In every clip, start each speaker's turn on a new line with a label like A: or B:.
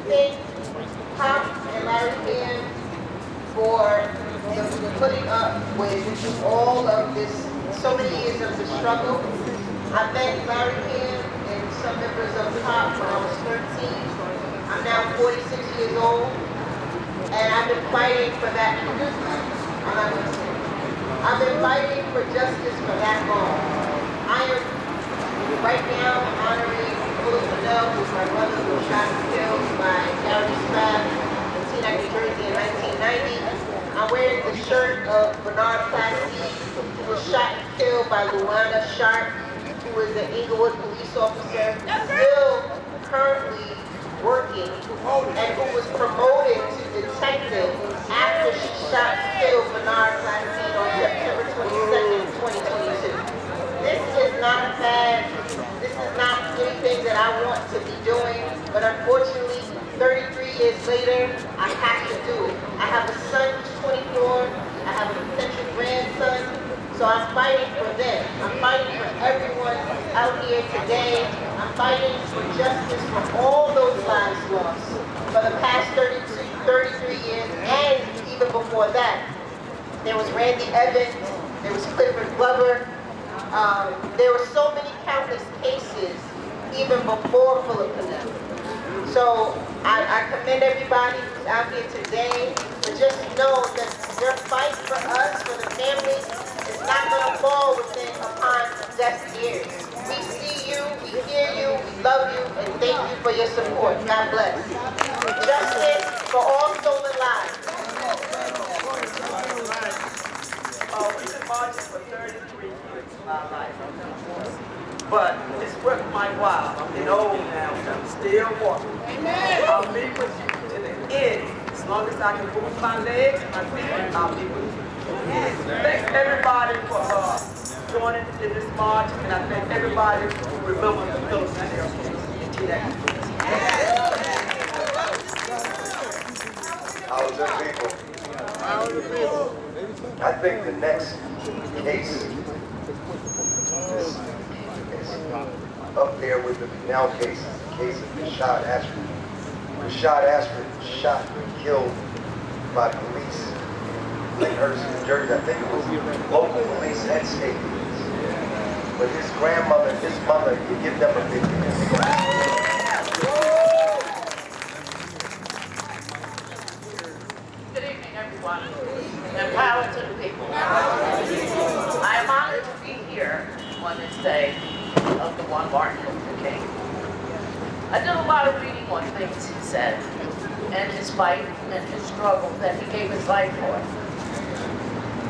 A: thank Pop and Larry Hamm for putting up with all of this, so many years of the struggle. I met Larry Hamm and some members of Pop when I was 13. I'm now 46 years old, and I've been fighting for that. I've been fighting for justice for that long. I am right now honoring Fuller Fennell, who's my brother, who was shot and killed by Gary Spratt in Teaneck, New Jersey in 1990. I'm wearing the shirt of Bernard Placide, who was shot and killed by Luana Sharp, who was an Inglewood police officer, still currently working, and who was promoted to detective after she shot and killed Bernard Placide on September 22nd, 2022. This is not a fad. This is not anything that I want to be doing, but unfortunately, 33 years later, I have to do it. I have a son who's 24. I have a potential grandson. So I'm fighting for them. I'm fighting for everyone out here today. I'm fighting for justice for all those lives lost for the past 33 years, and even before that. There was Randy Evans, there was Clifford Glover. There were so many countless cases even before Fuller Fennell. So I commend everybody who's out here today, but just know that your fight for us, for the families, is not going to fall upon deaf ears. We see you, we hear you, we love you, and thank you for your support. God bless. Justice for all stolen lives.
B: We've been marching for 33 years of our life. But it's worth my while. I'm getting old now, and I'm still walking. I'll be with you to the end. As long as I can move my legs and my feet, I'll be with you. Thanks everybody for joining in this march, and I thank everybody who remembers the Phillips Fennell case.
C: How's the people? I think the next case is up there with the Fennell case, the case of Rashad Ashford. Rashad Ashford was shot and killed by police in Lakehurst, New Jersey. I think it was local police and state police. But his grandmother, his mother, you give them a big hand.
D: Good evening, everyone, and power to the people. I am honored to be here on this day of the one Martin Luther King. I did a lot of reading on things he said, and his fight and his struggle that he gave his life for.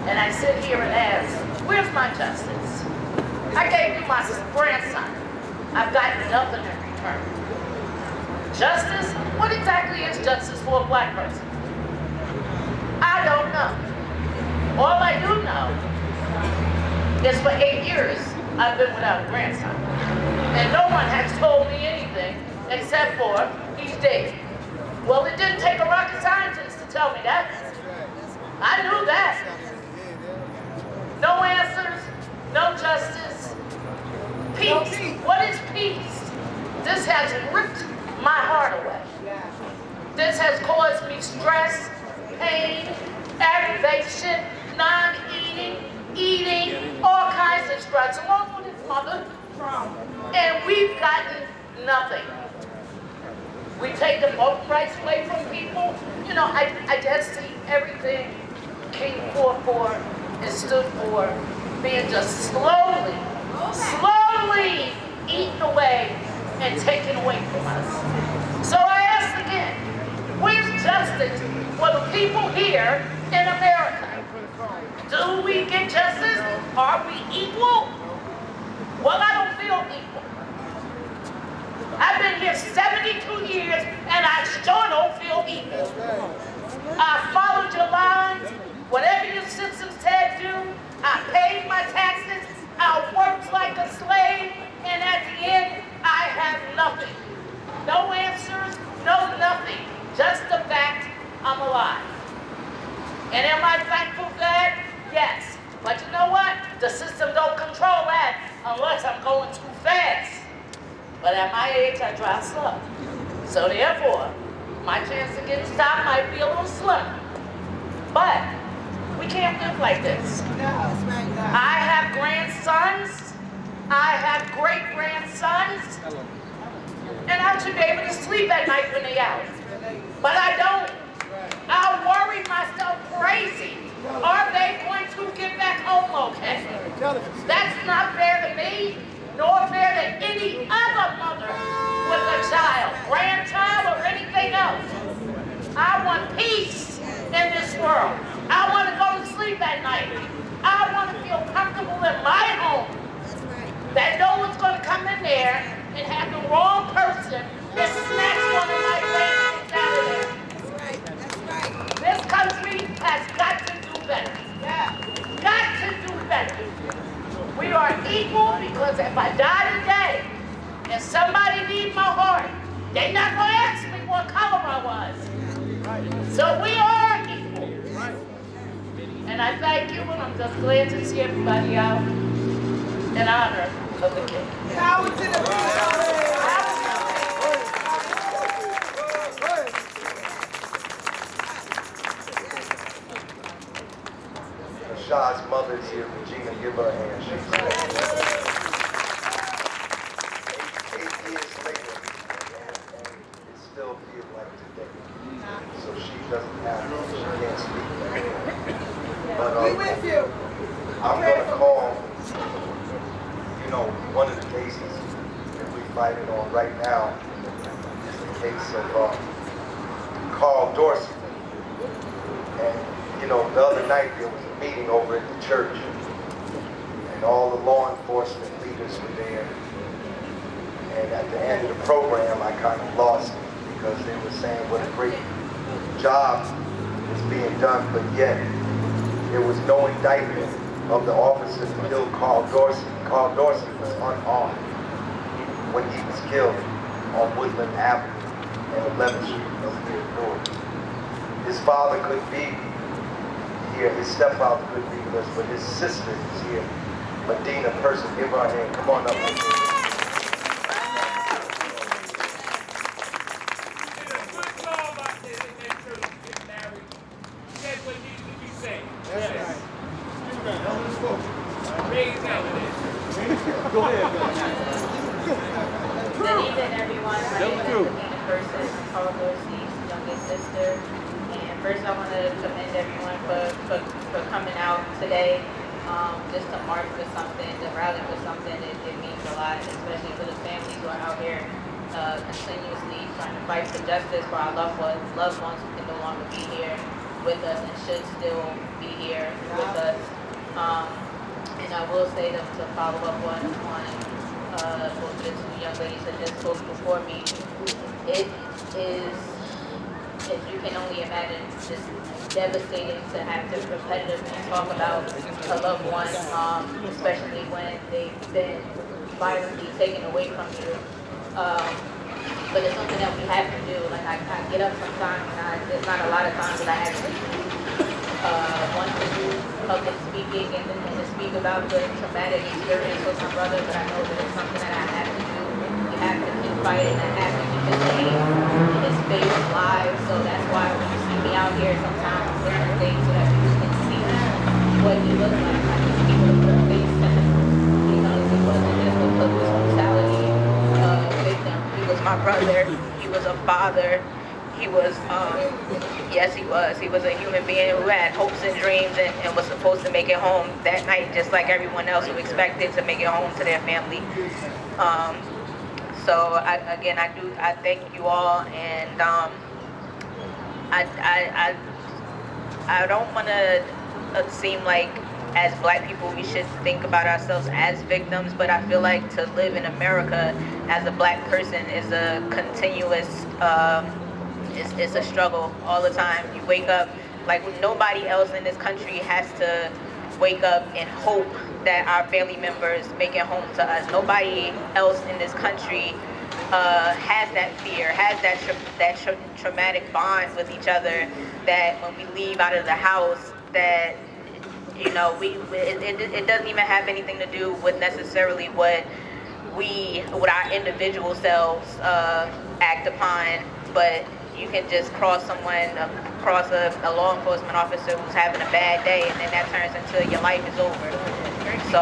D: And I sit here and ask, where's my justice? I gave you my grandson. I've gotten nothing in return. Justice? What exactly is justice for a black person? I don't know. All I do know is for 8 years, I've been without a grandson. And no one has told me anything except for he's dead. Well, it didn't take a rocket scientist to tell me that. I knew that. No answers, no justice. Peace. What is peace? This has ripped my heart away. This has caused me stress, pain, aggravation, non-eating, eating, all kinds of stress, along with his mother. And we've gotten nothing. We take the voting rights away from people. You know, I just see everything King fought for and stood for being just slowly eaten away and taken away from us. So I ask again, where's justice for the people here in America? Do we get justice? Are we equal? Well, I don't feel equal. I've been here 72 years and I sure don't feel equal. I followed your lines. Whatever your systems said do, I paid my taxes. I worked like a slave, and at the end, I have nothing. No answers, no nothing. Just the fact I'm alive. And am I thankful for that? Yes. But you know what? The system don't control that unless I'm going too fast. But at my age, I drive slow. So therefore, my chance of getting stopped might be a little slim. But we can't live like this. I have grandsons, I have great-grandsons, and I should be able to sleep at night when they're out. But I don't. I'll worry myself crazy. Are they going to get back home okay? That's not fair to me, nor fair to any other mother with a child, grandchild, or anything else. I want peace in this world. I want to go to sleep at night. I want to feel comfortable in my home. That no one's going to come in there and have the wrong person just snatch one of my grandkids out of there. This country has got to do better. Got to do better. We are equal because if I die today and somebody needs my heart, they're not going to ask me what color I was. So we are equal. And I thank you, and I'm just glad to see everybody out in honor of the king.
B: Power to the people.
C: Shah's mother is here. Regina, give her a hand. She's 8 years later, and it still feels like today. So she doesn't have, she can't speak. But
B: We with you.
C: I'm going to call, one of the cases that we're fighting on right now is the case of Carl Dorsey. And the other night there was a meeting over at the church, and all the law enforcement leaders were there. And at the end of the program, I kind of lost it because they were saying what a great job was being done, but yet there was no indictment of the officers who killed Carl Dorsey. Carl Dorsey was unarmed when he was killed on Woodland Avenue and 11th Street of Newark. His father couldn't be here, his stepfather couldn't be with us, but his sister is here. Medina Person, give her a hand. Come on up.
E: You did a good job out there in that church to get married. You said what needed to be said. Yes. Raise evidence.
F: Go ahead.
G: Good evening, everyone. My name is Medina Person. I'm Carl Dorsey's youngest sister. And first, I want to commend everyone for coming out today, just to march for something, to rally for something. It means a lot, especially for the families who are out here continuously trying to fight for justice for our loved ones who can no longer be here with us and should still be here with us. And I will say to follow up on both the two young ladies that just spoke before me, it is, as you can only imagine, just devastating to have to repetitively talk about a loved one, especially when they've been violently taken away from you. But it's something that we have to do. Like I get up sometimes, and there's not a lot of times that I actually want to do public speaking and to speak about the traumatic experience with my brother, but I know that it's something that I have to do. We have to keep fighting. I have to keep his name and his face alive. So that's why when you see me out here, sometimes I'm wearing things so that people can see what he looks like. I just keep a good face to him because he wasn't just a police brutality victim. He was my brother. He was a father. He was, yes, he was. He was a human being who had hopes and dreams and was supposed to make it home that night, just like everyone else who expected to make it home to their family. So I thank you all, and I don't want to seem like as Black people we should think about ourselves as victims, but I feel like to live in America as a Black person is a continuous. It's a struggle all the time. You wake up, like nobody else in this country has to wake up and hope that our family members make it home to us. Nobody else in this country has that fear, has that traumatic bond with each other, that when we leave out of the house, that it doesn't even have anything to do with necessarily what our individual selves act upon, but you can just cross someone, cross a law enforcement officer who's having a bad day, and then that turns into your life is over. So,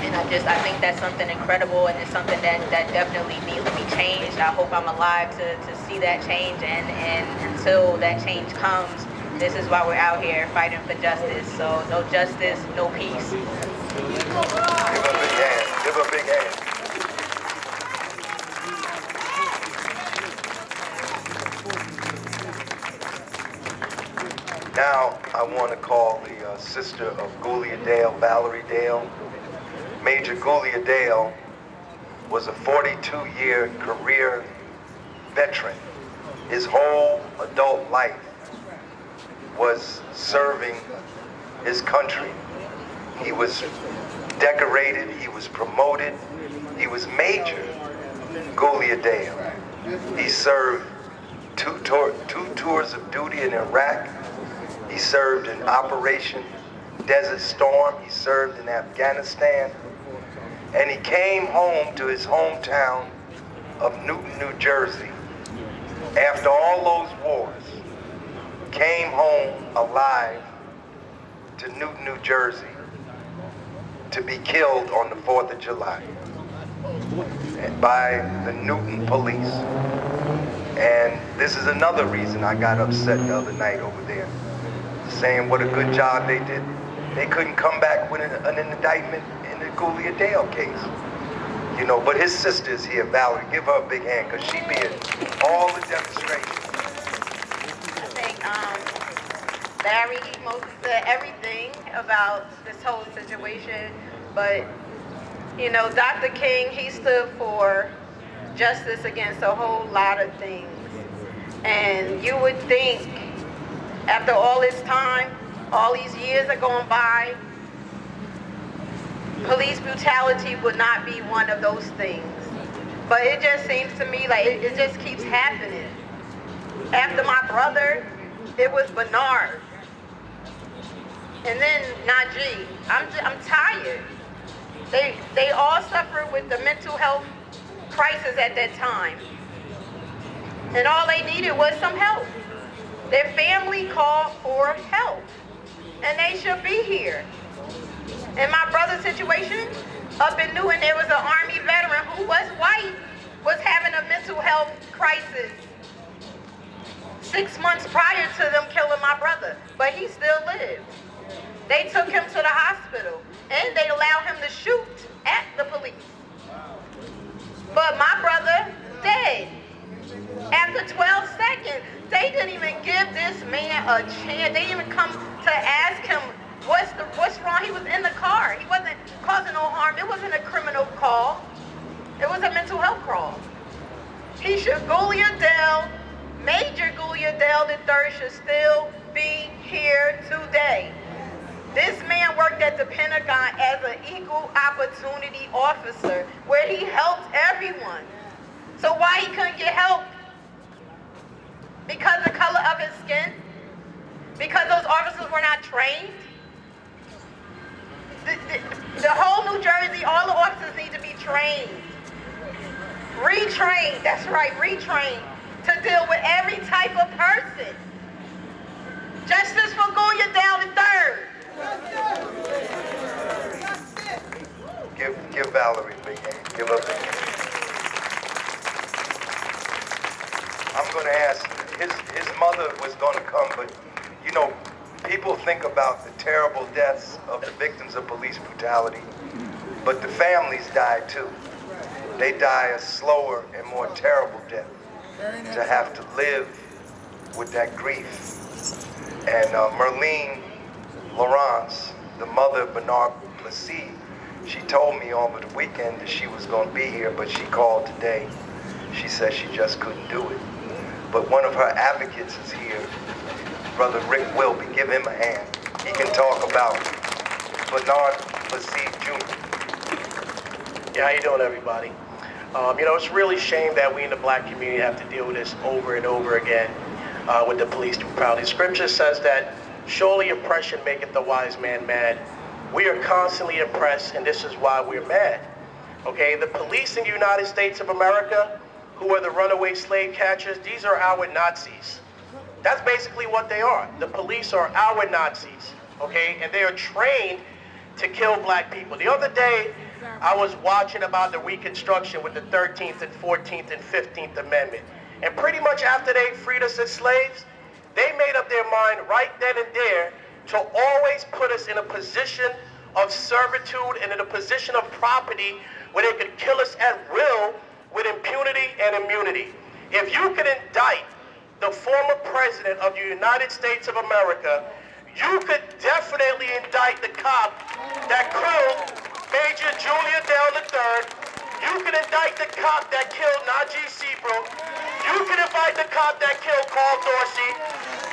G: and I think that's something incredible, and it's something that definitely needs to be changed. I hope I'm alive to see that change, and until that change comes, this is why we're out here fighting for justice. So no justice, no peace.
C: Give her a big hand. Give her a big hand. Now I want to call the sister of Gulia Dale, Valerie Dale. Major Gulia Dale was a 42-year career veteran. His whole adult life was serving his country. He was decorated, he was promoted, he was Major Gulia Dale. He served two tours of duty in Iraq. He served in Operation Desert Storm. He served in Afghanistan. And he came home to his hometown of Newton, New Jersey. After all those wars, came home alive to Newton, New Jersey to be killed on the 4th of July by the Newton police. And this is another reason I got upset the other night over there, saying what a good job they did. They couldn't come back with an indictment in the Gulia Dale case. You know, but his sister's here, Valerie. Give her a big hand, because she be at all the demonstrations.
G: I think Larry mostly said everything about this whole situation, but you know, Dr. King, he stood for justice against a whole lot of things. And you would think after all this time, all these years are going by, police brutality would not be one of those things. But it just seems to me like it just keeps happening. After my brother, it was Bernard. And then Najee. I'm tired. They all suffered with the mental health crisis at that time. And all they needed was some help. Their family called for help. And they should be here. In my brother's situation, up in Newton, there was an Army veteran who was white, was having a mental health crisis 6 months prior to them killing my brother, but he still lived. They took him to the hospital, and they allowed him to shoot at the police. But my brother dead. After 12 seconds, they didn't even give this man a chance. They didn't even come to ask him what's wrong. He was in the car. He wasn't causing no harm. It wasn't a criminal call. It was a mental health call. He should, Gulia Dale, Major Gulia Dale III should still be here today. This man worked at the Pentagon as an equal opportunity officer where he helped everyone. So why he couldn't get help? Because the color of his skin? Because those officers were not trained? The whole New Jersey, all the officers need to be trained. Retrained, that's right, retrained to deal with every type of person. Justice for Gulia Dale III.
C: Give Valerie a big hand. Give her a big hand. I'm going to ask, his mother was going to come, but you know, people think about the terrible deaths of the victims of police brutality, but the families die too. They die a slower and more terrible death to have to live with that grief. And Merlene Lawrence, the mother of Bernard Placide, she told me over the weekend that she was going to be here, but she called today. She said she just couldn't do it. But one of her advocates is here, Brother Rick Wilby. Give him a hand. He can talk about Bernard Placide Jr.
F: Yeah, how you doing, everybody? You know, it's really a shame that we in the black community have to deal with this over and over again with the police brutality. Scripture says that surely oppression maketh the wise man mad. We are constantly oppressed, and this is why we're mad. Okay, the police in the United States of America who are the runaway slave catchers, these are our Nazis. That's basically what they are. The police are our Nazis, okay? And they are trained to kill black people. The other day, I was watching about the Reconstruction with the 13th and 14th and 15th Amendment. And pretty much after they freed us as slaves, they made up their mind right then and there to always put us in a position of servitude and in a position of property where they could kill us at will with impunity and immunity. If you could indict the former president of the United States of America, you could definitely indict the cop that killed Major Julian Dale III. You could indict the cop that killed Najee Seabrook. You could indict the cop that killed Carl Dorsey.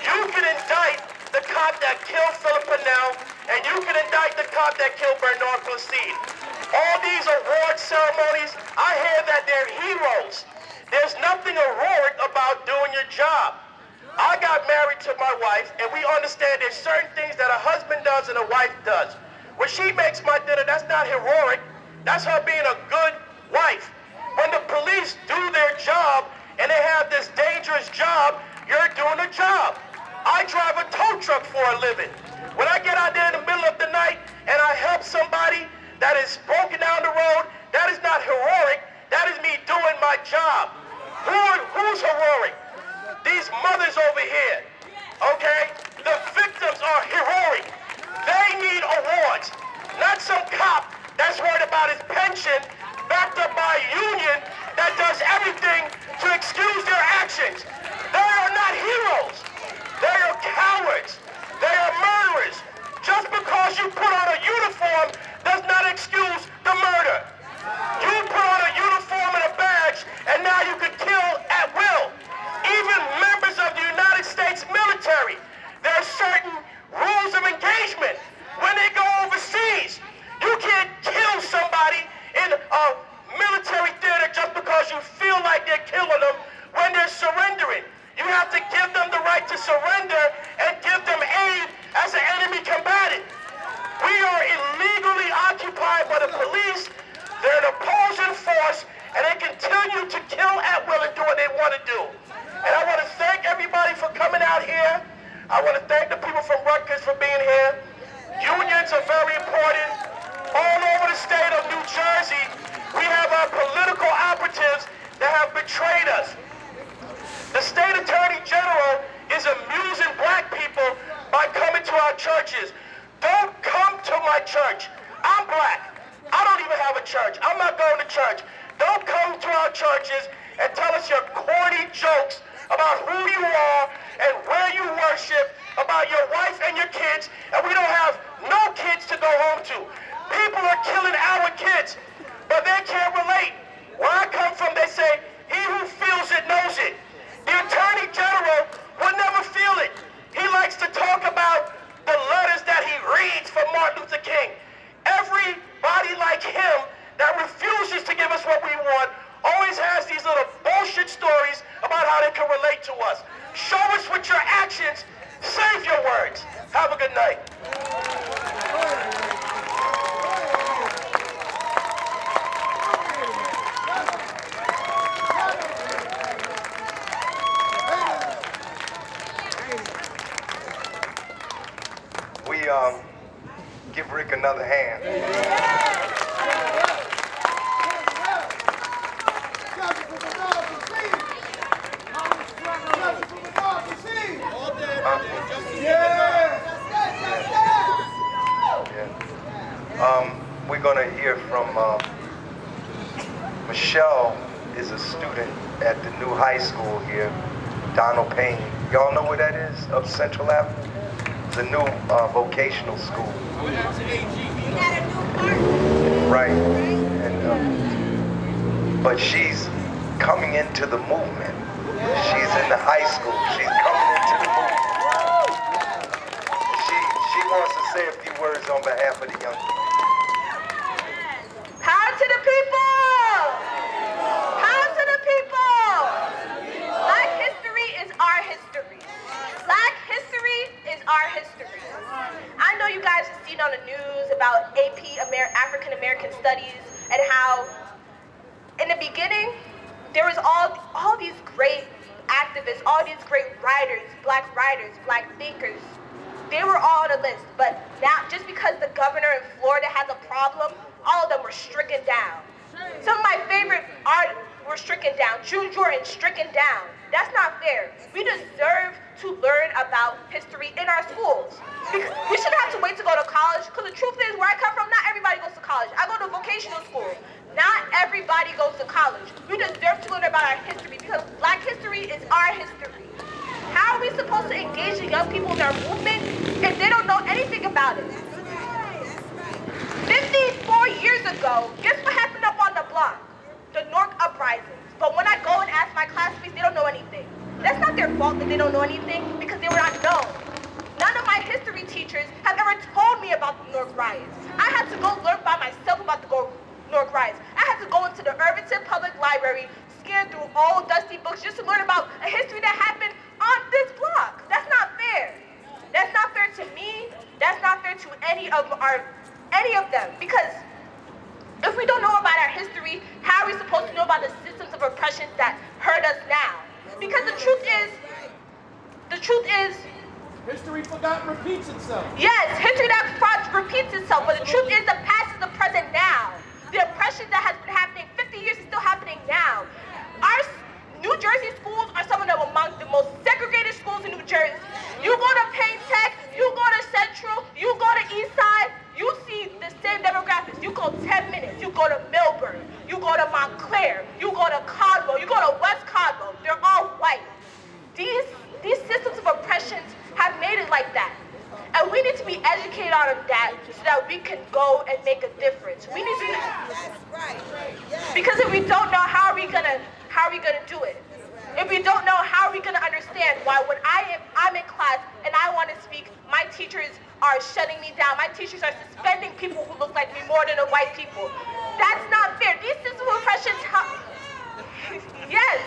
F: You could indict the cop that killed Philip Pennell. And you could indict the cop that killed Bernard Placide. All these award ceremonies, I hear that they're heroes. There's nothing heroic about doing your job. I got married to my wife, and we understand there's certain things that a husband does and a wife does. When she makes my dinner, that's not heroic. That's her being a good wife. When the police do their job and they have this dangerous job, you're doing a job. I drive a tow truck for a living. When I get out there in the middle of the night and I help somebody that is broken down the road, that is not heroic. That is me doing my job. Who's heroic? These mothers over here, okay? The victims are heroic. They need awards, not some cop that's worried about his pension backed up by a union that does everything to excuse their actions. They are not heroes. They are cowards. They are murderers. Just because you put on a uniform does not excuse the murder. You put on a uniform and a badge, and now you can kill at will. Even members of the United States military, there are certain rules of engagement. When they go overseas, you can't kill somebody in a military theater just because you feel like they're killing them when they're surrendering. You have to give them the right to surrender and give them aid as an enemy combatant. We are illegally occupied by the police. They're an opposing force, and they continue to kill at will and do what they want to do. And I want to thank everybody for coming out here. I want to thank the people from Rutgers for being here. Unions are very important. All over the state of New Jersey, we have our political operatives that have betrayed us. The state attorney general is amusing black people by coming to our churches. Don't come to my church. I'm black. I don't even have a church. I'm not going to church. Don't come to our churches and tell us your corny jokes about who you are and where you worship, about your wife and your kids, and we don't have no kids to go home to. People are killing our kids, but they can't relate. Where I come from, they say, he who feels it knows it. The Attorney General will never feel it. He likes to talk about the letters that he reads from Martin Luther King. Everybody like him that refuses to give us what we want always has these little bullshit stories about how they can relate to us. Show us with your actions. Save your words. Have a good night.
C: We give Rick another hand. We're going to hear from Michelle is a student at the new high school here, Donald Payne. Y'all know where that is, up Central Avenue? It's a new vocational school. Right. And, but she's coming into the movement. She's in the high school. She's coming into the movement. She wants to say a few words on behalf of the young people.
H: Power to the people! Power to the people! Black history is our history. Black history is our history. I know you guys have seen on the news about AP African American Studies and how in the beginning there was all these great activists, all these great writers, black thinkers. They were all on the list, but now just because the governor in Florida has a problem, all of them were stricken down. Some of my favorite art were stricken down. June Jordan, stricken down. That's not fair. We deserve to learn about history in our schools. We shouldn't have to wait to go to college, because the truth is, where I come from, not everybody goes to college. I go to vocational school. Not everybody goes to college. We deserve to learn about our history, because Black history is our history. How are we supposed to engage the young people in our movement if they don't know anything about it? 54 years ago, guess what happened up on the block? The Newark uprisings. But when I go and ask my classmates, they don't know anything. That's not their fault that they don't know anything, because they were not known. None of my history teachers have ever told me about the Newark riots. I had to go learn by myself about the Newark riots. I had to go into the Irvington Public Library, scan through old dusty books just to learn about a history that happened on this block. That's not fair. That's not fair to me. That's not fair to any of them, because if we don't know about our history, how are we supposed to know about the systems of oppression that hurt us now? Because the truth is,
I: history forgotten repeats itself.
H: yes, history that repeats itself, but the truth is the past is the present now. The oppression that has been happening 50 years is still happening now. Our New Jersey schools are some of them among the most segregated schools in New Jersey. You go to Payne Tech, you go to Central, you go to Eastside, you see the same demographics. You go 10 minutes, you go to Milburn, you go to Montclair, you go to Caldwell, you go to West Caldwell. They're all white. These systems of oppression have made it like that. And we need to be educated on that so that we can go and make a difference. We need to, because if we don't know, how are we gonna do it? If we don't know, how are we gonna understand why when I'm in class and I want to speak, my teachers are shutting me down. My teachers are suspending people who look like me more than the white people. That's not fair. These systems of oppression, yes,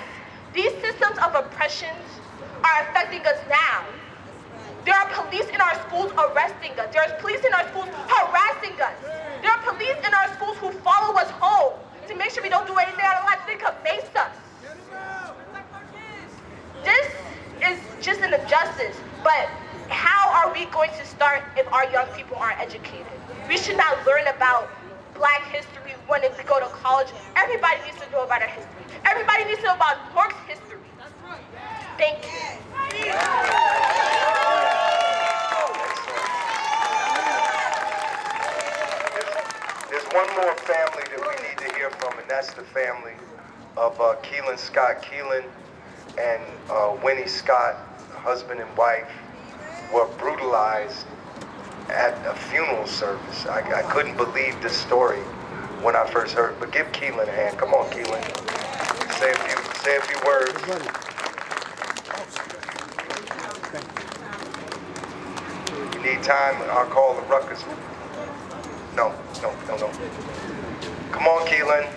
H: these systems of oppression are affecting us now. There are police in our schools arresting us. There are police in our schools harassing us. There are police in our schools who follow us home to make sure we don't do anything out of line. They can mace us. This is just an injustice, but how are we going to start if our young people aren't educated? We should not learn about Black history when we go to college. Everybody needs to know about our history. Everybody needs to know about Newark's history. Thank you.
C: There's one more family that we need to hear from, and that's the family of Keelan Scott. Keelan and Winnie Scott, husband and wife, were brutalized at a funeral service. I couldn't believe the story when I first heard it, but give Keelan a hand. Come on, Keelan. Say a few words. You need time, I'll call the Rutgers. No. Come on, Keelan.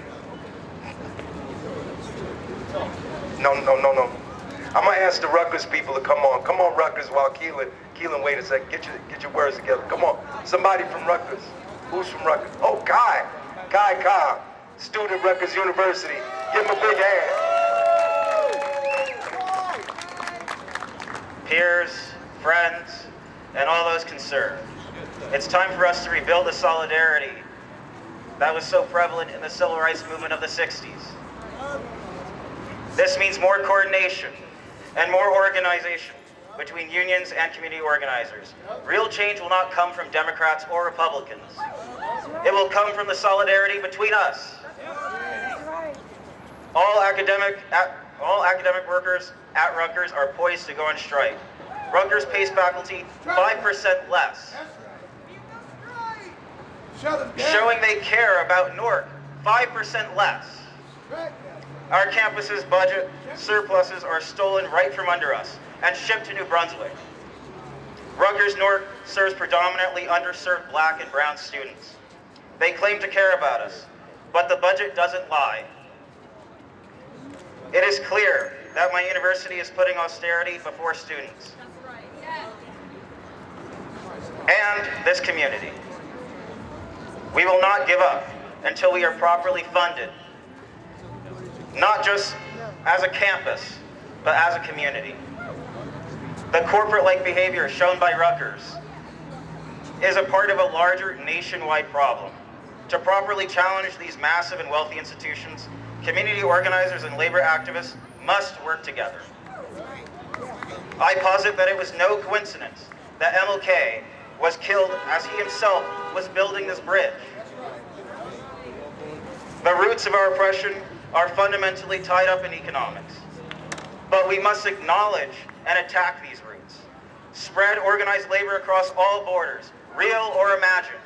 C: No. I'm gonna ask the Rutgers people to come on. Come on, Rutgers, while Keelan, wait a second. Get your words together. Come on. Somebody from Rutgers. Who's from Rutgers? Oh, Kai, student at Rutgers University. Give him a big hand.
J: Peers, friends, and all those concerned. It's time for us to rebuild the solidarity that was so prevalent in the civil rights movement of the 60s. This means more coordination and more organization between unions and community organizers. Real change will not come from Democrats or Republicans. It will come from the solidarity between us. All academic workers at Rutgers are poised to go on strike. Rutgers pays faculty 5% less. Showing they care about Newark, 5% less. Our campus's budget surpluses are stolen right from under us and shipped to New Brunswick. Rutgers Newark serves predominantly underserved Black and brown students. They claim to care about us, but the budget doesn't lie. It is clear that my university is putting austerity before students and this community. We will not give up until we are properly funded. not just as a campus, but as a community. The corporate-like behavior shown by Rutgers is a part of a larger nationwide problem. To properly challenge these massive and wealthy institutions, community organizers and labor activists must work together. I posit that it was no coincidence that MLK was killed as he himself was building this bridge. The roots of our oppression are fundamentally tied up in economics, but we must acknowledge and attack these roots. Spread organized labor across all borders, real or imagined,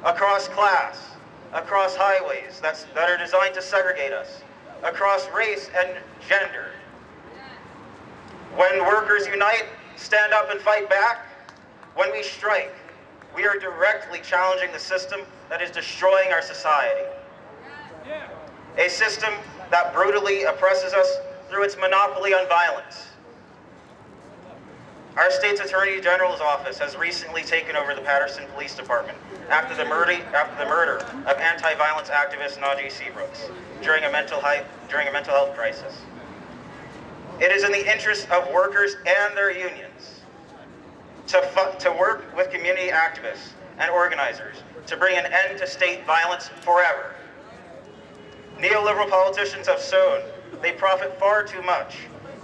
J: across class, across highways that are designed to segregate us, across race and gender. When workers unite, stand up and fight back, when we strike, we are directly challenging the system that is destroying our society. A system that brutally oppresses us through its monopoly on violence. Our state's Attorney General's office has recently taken over the Patterson Police Department after the murder of anti-violence activist Najee Seabrooks during a mental health crisis. It is in the interest of workers and their unions to work with community activists and organizers to bring an end to state violence forever. Neoliberal politicians have shown they profit far too much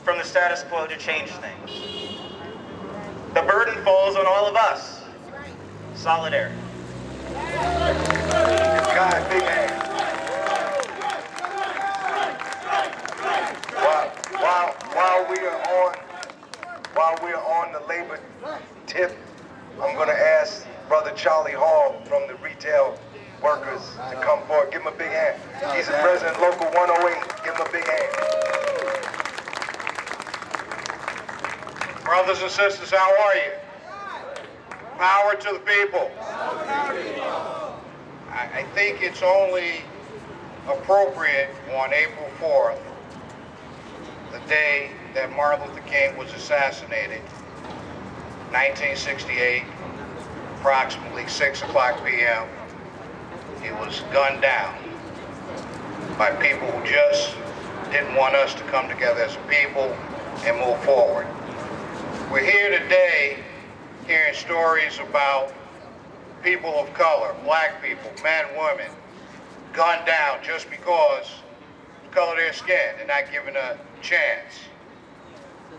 J: from the status quo to change things. The burden falls on all of us. Solidarity.
C: God, big hand. While we are on the labor tip, I'm going to ask Brother Charlie Hall from the retail workers to come forward. Give him a big hand. He's the president of Local 108. Give him a big hand.
K: Brothers and sisters, how are you? Power to the people. I think it's only appropriate on April 4th, the day that Martin Luther King was assassinated, 1968, approximately 6 o'clock p.m. He was gunned down by people who just didn't want us to come together as a people and move forward. We're here today hearing stories about people of color, black people, men, women, gunned down just because of the color of their skin and not given a chance.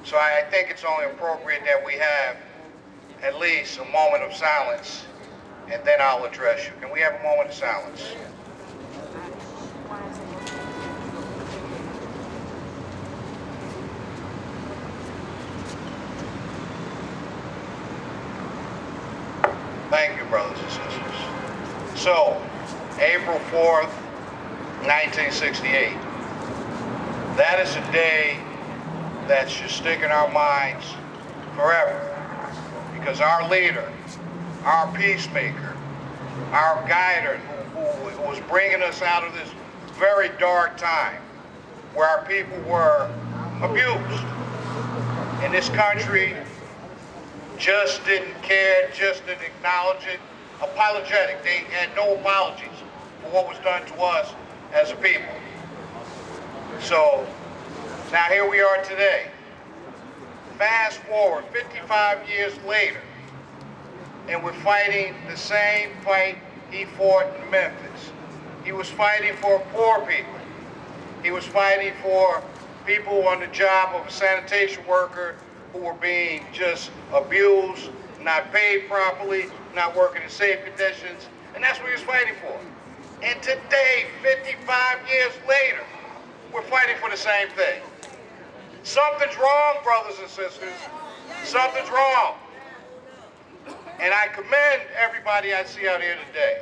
K: So I think it's only appropriate that we have at least a moment of silence, and then I'll address you. Can we have a moment of silence? Thank you, brothers and sisters. So, April 4th, 1968. That is a day that should stick in our minds forever. Because our leader, our peacemaker, our guider who was bringing us out of this very dark time where our people were abused. And this country just didn't care, just didn't acknowledge it. Apologetic. They had no apologies for what was done to us as a people. So now here we are today. Fast forward 55 years later, and we're fighting the same fight he fought in Memphis. He was fighting for poor people. He was fighting for people on the job of a sanitation worker who were being just abused, not paid properly, not working in safe conditions, and that's what he was fighting for. And today, 55 years later, we're fighting for the same thing. Something's wrong, brothers and sisters. Something's wrong. And I commend everybody I see out here today,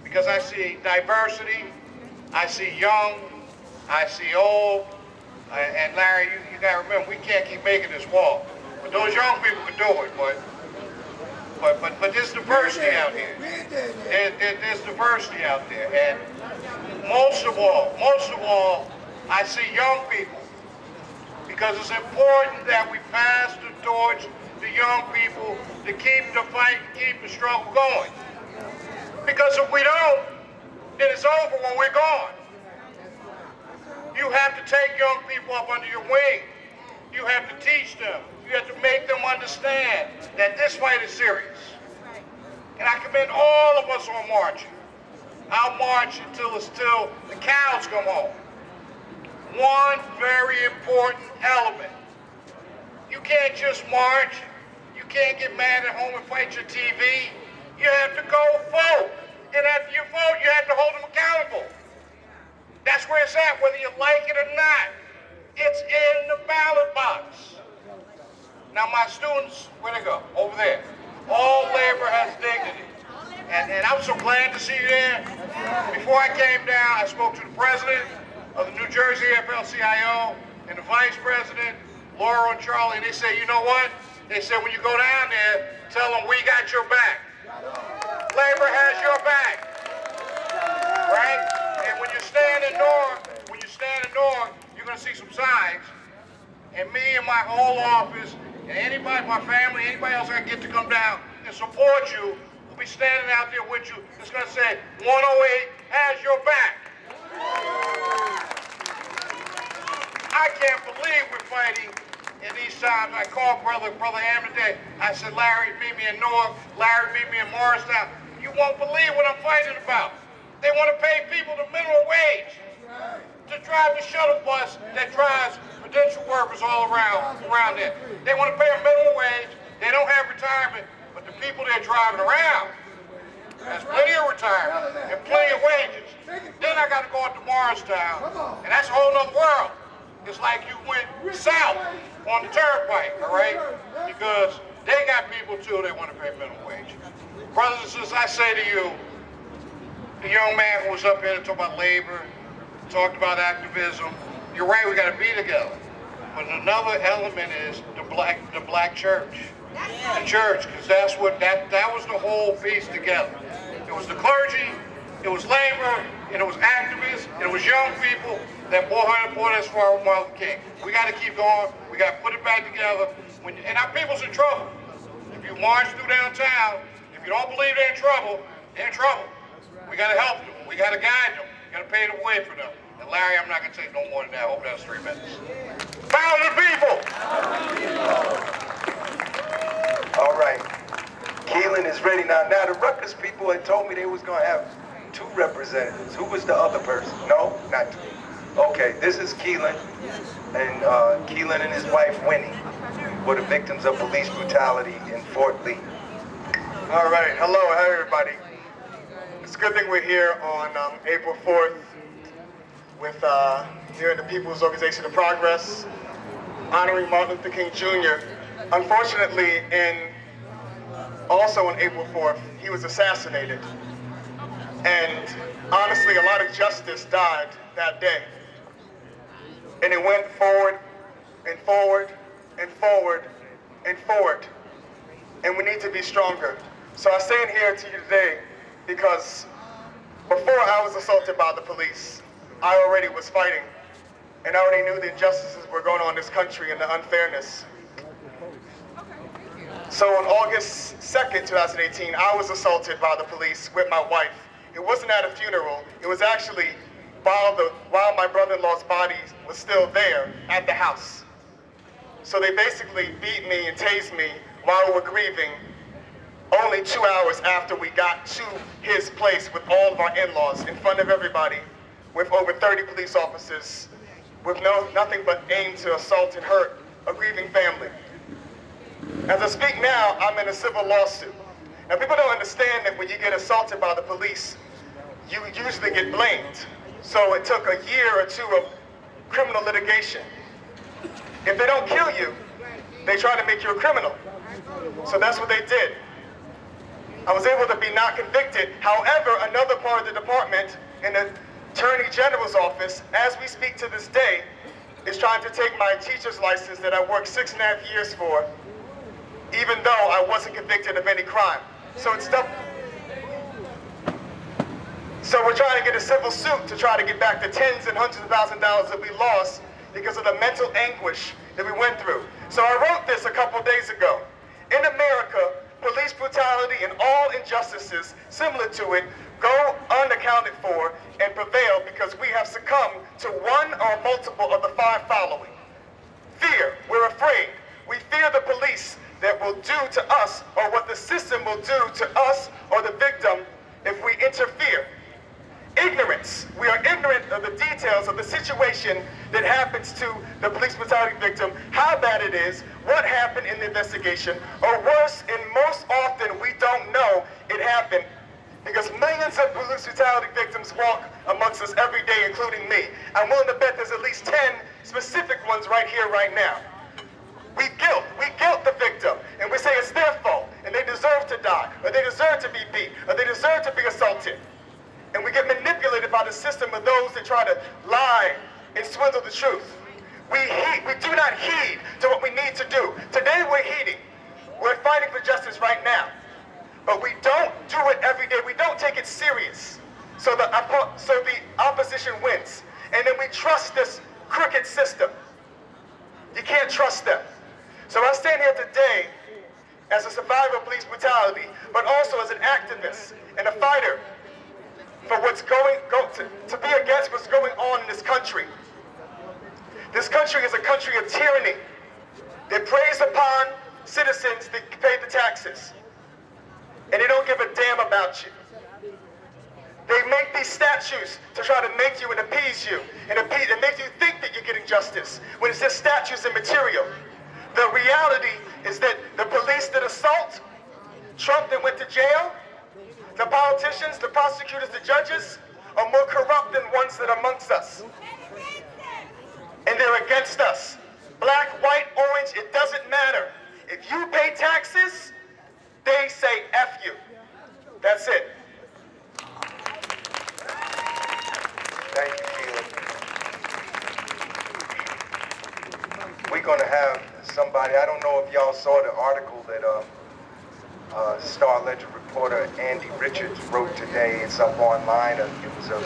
K: because I see diversity, I see young, I see old, and Larry, you gotta remember, we can't keep making this walk. But those young people can do it, but there's diversity out here. There's diversity out there, and most of all, I see young people, because it's important that we pass the torch to young people to keep the fight, keep the struggle going. Because if we don't, then it's over when we're gone. You have to take young people up under your wing. You have to teach them. You have to make them understand that this fight is serious. And I commend all of us on marching. I'll march until the cows come home. One very important element. You can't just march. You can't get mad at home and fight your TV. You have to go vote. And after you vote, you have to hold them accountable. That's where it's at, whether you like it or not. It's in the ballot box. Now my students, where they go? Over there. All labor has dignity. And I'm so glad to see you there. Before I came down, I spoke to the president of the New Jersey AFL-CIO and the vice president, Laura and Charlie, and they said, you know what? They said, when you go down there, tell them we got your back. Labor has your back. Right? And when you stand in Newark, you're going to see some signs. And me and my whole office, and anybody, my family, anybody else I get to come down and support you, will be standing out there with you. It's going to say, 108 has your back. I can't believe we're fighting in these times. I called Brother HAMM today. I said, Larry, meet me in Newark. Larry, meet me in Morristown. You won't believe what I'm fighting about. They want to pay people the minimum wage to drive the shuttle bus that drives potential workers all around there. They want to pay a minimum wage. They don't have retirement, but the people they're driving around has plenty of retirement and plenty of wages. Then I got to go out to Morristown, and that's a whole nother world. It's like you went south on the turnpike, all right? Because they got people too, they want to pay minimum wage. Brothers and sisters, I say to you, the young man who was up here to talk about labor, talked about activism, you're right, we got to be together. But another element is the black church. The church, because that's what, that was the whole piece together. It was the clergy, it was labor, and it was activists, and it was young people that brought us for our Martin Luther King. We got to keep going. We got to put it back together. And our people's in trouble. If you march through downtown, if you don't believe they're in trouble, they're in trouble. We got to help them. We got to guide them. We got to pay the way for them. And Larry, I'm not going to take no more than that. I hope that's 3 minutes. Power to the people!
C: All right. Keelan is ready now. Now, the Rutgers people had told me they was going to have 2 representatives. Who was the other person? No? Not 2. Okay, this is Keelan. And Keelan and his wife, Winnie, were the victims of police brutality in Fort Lee.
L: All right. Hello, everybody. It's a good thing we're here on April 4th with here in the People's Organization of Progress, honoring Martin Luther King Jr. Unfortunately, also on April 4th, he was assassinated. And honestly, a lot of justice died that day. And it went forward and forward and forward and forward. And we need to be stronger. So I stand here to you today because before I was assaulted by the police, I already was fighting. And I already knew the injustices were going on in this country and the unfairness. So on August 2nd, 2018, I was assaulted by the police with my wife. It wasn't at a funeral. It was actually while my brother-in-law's body was still there at the house. So they basically beat me and tased me while we were grieving only 2 hours after we got to his place with all of our in-laws in front of everybody with over 30 police officers with nothing but aim to assault and hurt a grieving family. As I speak now, I'm in a civil lawsuit. Now people don't understand that when you get assaulted by the police, you usually get blamed. So it took a year or 2 of criminal litigation. If they don't kill you, they try to make you a criminal. So that's what they did. I was able to be not convicted. However, another part of the department in the Attorney General's office, as we speak to this day, is trying to take my teacher's license that I worked 6.5 years for, even though I wasn't convicted of any crime. So it's stuff. So we're trying to get a civil suit to try to get back the tens and hundreds of thousands of dollars that we lost because of the mental anguish that we went through. So I wrote this a couple days ago. In America, police brutality and all injustices similar to it go unaccounted for, and prevail because we have succumbed to one or multiple of the five following. Fear, we're afraid. We fear the police that will do to us, or what the system will do to us or the victim if we interfere. Ignorance, we are ignorant of the details of the situation that happens to the police brutality victim, how bad it is, what happened in the investigation, or worse, and most often we don't know it happened because millions of police brutality victims walk amongst us every day, including me. I'm willing to bet there's at least 10 specific ones right here, right now. We guilt the victim, and we say it's their fault, and they deserve to die, or they deserve to be beat, or they deserve to be assaulted. And we get manipulated by the system of those that try to lie and swindle the truth. We do not heed to what we need to do. Today we're heeding. We're fighting for justice right now. But we don't do it every day. We don't take it serious. So the opposition wins. And then we trust this crooked system. You can't trust them. So I stand here today as a survivor of police brutality, but also as an activist and a fighter for what's to be against what's going on in this country. This country is a country of tyranny that preys upon citizens that pay the taxes. And they don't give a damn about you. They make these statues to try to make you and appease you, and make you think that you're getting justice, when it's just statues and material. The reality is that the police that assault, Trump that went to jail, the politicians, the prosecutors, the judges are more corrupt than ones that are amongst us. And they're against us. Black, white, orange, it doesn't matter. If you pay taxes, they say F you. That's it.
C: Thank you, Keelan. We're going to have somebody, I don't know if y'all saw the article that Star Ledger reporter Andy Richards wrote today. It's up online. It was an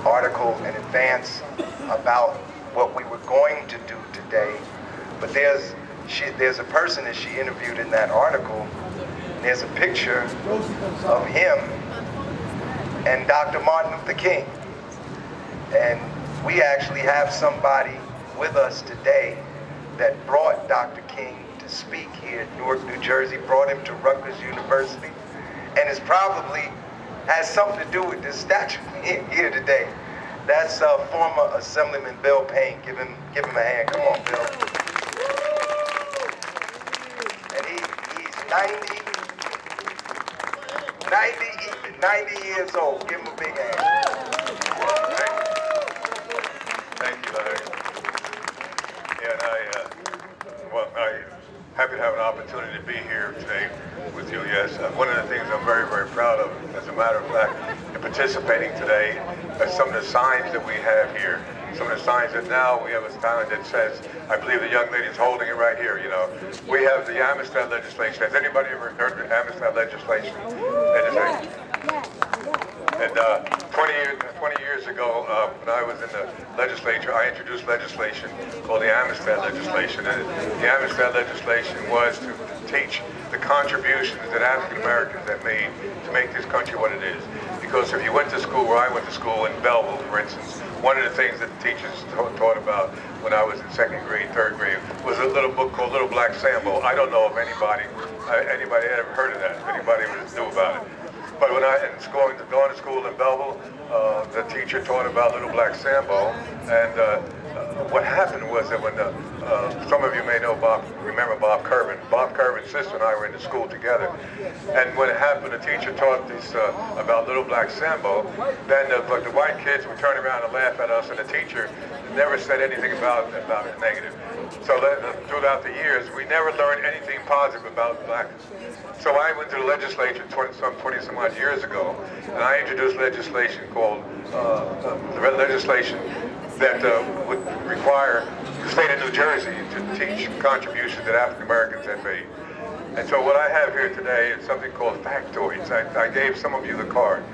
C: article in advance about what we were going to do today. But there's a person that she interviewed in that article. There's a picture of him and Dr. Martin Luther King. And we actually have somebody with us today that brought Dr. King to speak here at Newark, New Jersey, brought him to Rutgers University, and it probably has something to do with this statue here today. That's former Assemblyman Bill Payne. Give him a hand. Come on, Bill. And he's 90 years old. Give him a big hand.
M: Thank you, Larry. And I'm happy to have an opportunity to be here today with you, yes. One of the things I'm very, very proud of, as a matter of fact, in participating today, are some of the signs that we have here. Some of the signs that now we have a sign that says, I believe the young lady's holding it right here, you know. We have the Amistad legislation. Has anybody ever heard of the Amistad legislation? And 20 years ago, when I was in the legislature, I introduced legislation called the Amistad legislation. And the Amistad legislation was to teach the contributions that African Americans have made to make this country what it is. Because if you went to school, where I went to school in Belleville, for instance, one of the things that the teachers taught about when I was in second grade, third grade, was a little book called Little Black Sambo. I don't know if anybody had ever heard of that, if anybody knew about it. But when I was going to school in Belleville, the teacher taught about Little Black Sambo, and what happened was that when some of you may know remember Bob Curvin. Bob Curvin's sister and I were in the school together, and when it happened, the teacher taught this about Little Black Sambo. Then the white kids would turn around and laugh at us, and the teacher never said anything about it negative. So throughout the years, we never learned anything positive about blackness. So I went to the legislature 20 some odd years ago, and I introduced legislation called legislation that would require the state of New Jersey to teach contributions that African Americans had made. And so what I have here today is something called factoids. I gave some of you the card.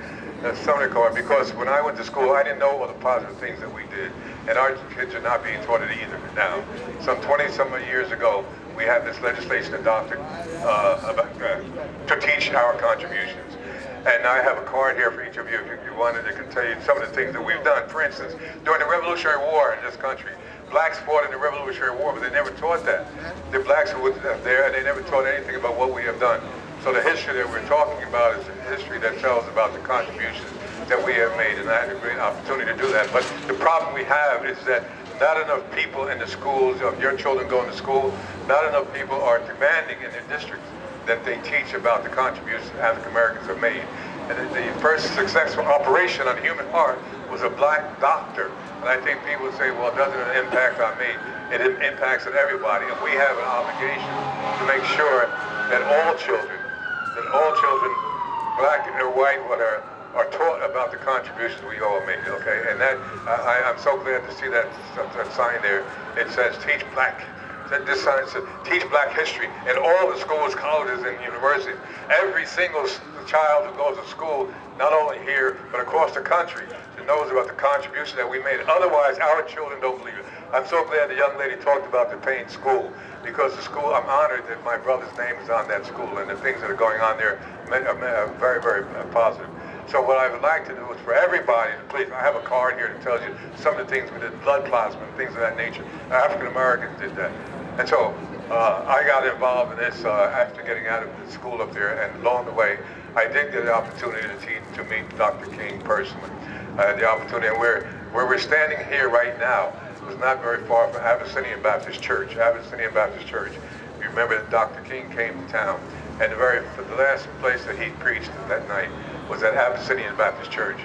M: Because when I went to school, I didn't know all the positive things that we did, and our kids are not being taught it either now. Some 20 some years ago, we had this legislation adopted to teach our contributions. And I have a card here for each of you if you wanted. I can tell you some of the things that we've done. For instance, during the Revolutionary War in this country, blacks fought in the Revolutionary War, but they never taught that. The blacks who were there, and they never taught anything about what we have done. So the history that we're talking about is a history that tells about the contributions that we have made, and I had a great opportunity to do that. But the problem we have is that not enough people in the schools, of your children going to school, not enough people are demanding in their districts that they teach about the contributions African Americans have made. And the first successful operation on the human heart was a black doctor. And I think people say, well, it doesn't impact on me. It impacts on everybody. And we have an obligation to make sure that all children, black or white, whatever, are taught about the contributions we all make, okay? And that, I'm so glad to see that sign there. It says, teach black. This sign says, teach black history in all the schools, colleges, and universities. Every single child who goes to school, not only here, but across the country, knows about the contribution that we made. Otherwise, our children don't believe it. I'm so glad the young lady talked about the Payne School, because the school, I'm honored that my brother's name is on that school, and the things that are going on there are very, very positive. So what I would like to do is for everybody to please, I have a card here that tells you some of the things we did, blood plasma, and things of that nature. African Americans did that. And so I got involved in this after getting out of the school up there, and along the way, I did get the opportunity to meet Dr. King personally. The opportunity, and where we're standing here right now was not very far from Abyssinian Baptist Church. Abyssinian Baptist Church. You remember that Dr. King came to town, and the last place that he preached that night was at Abyssinian Baptist Church.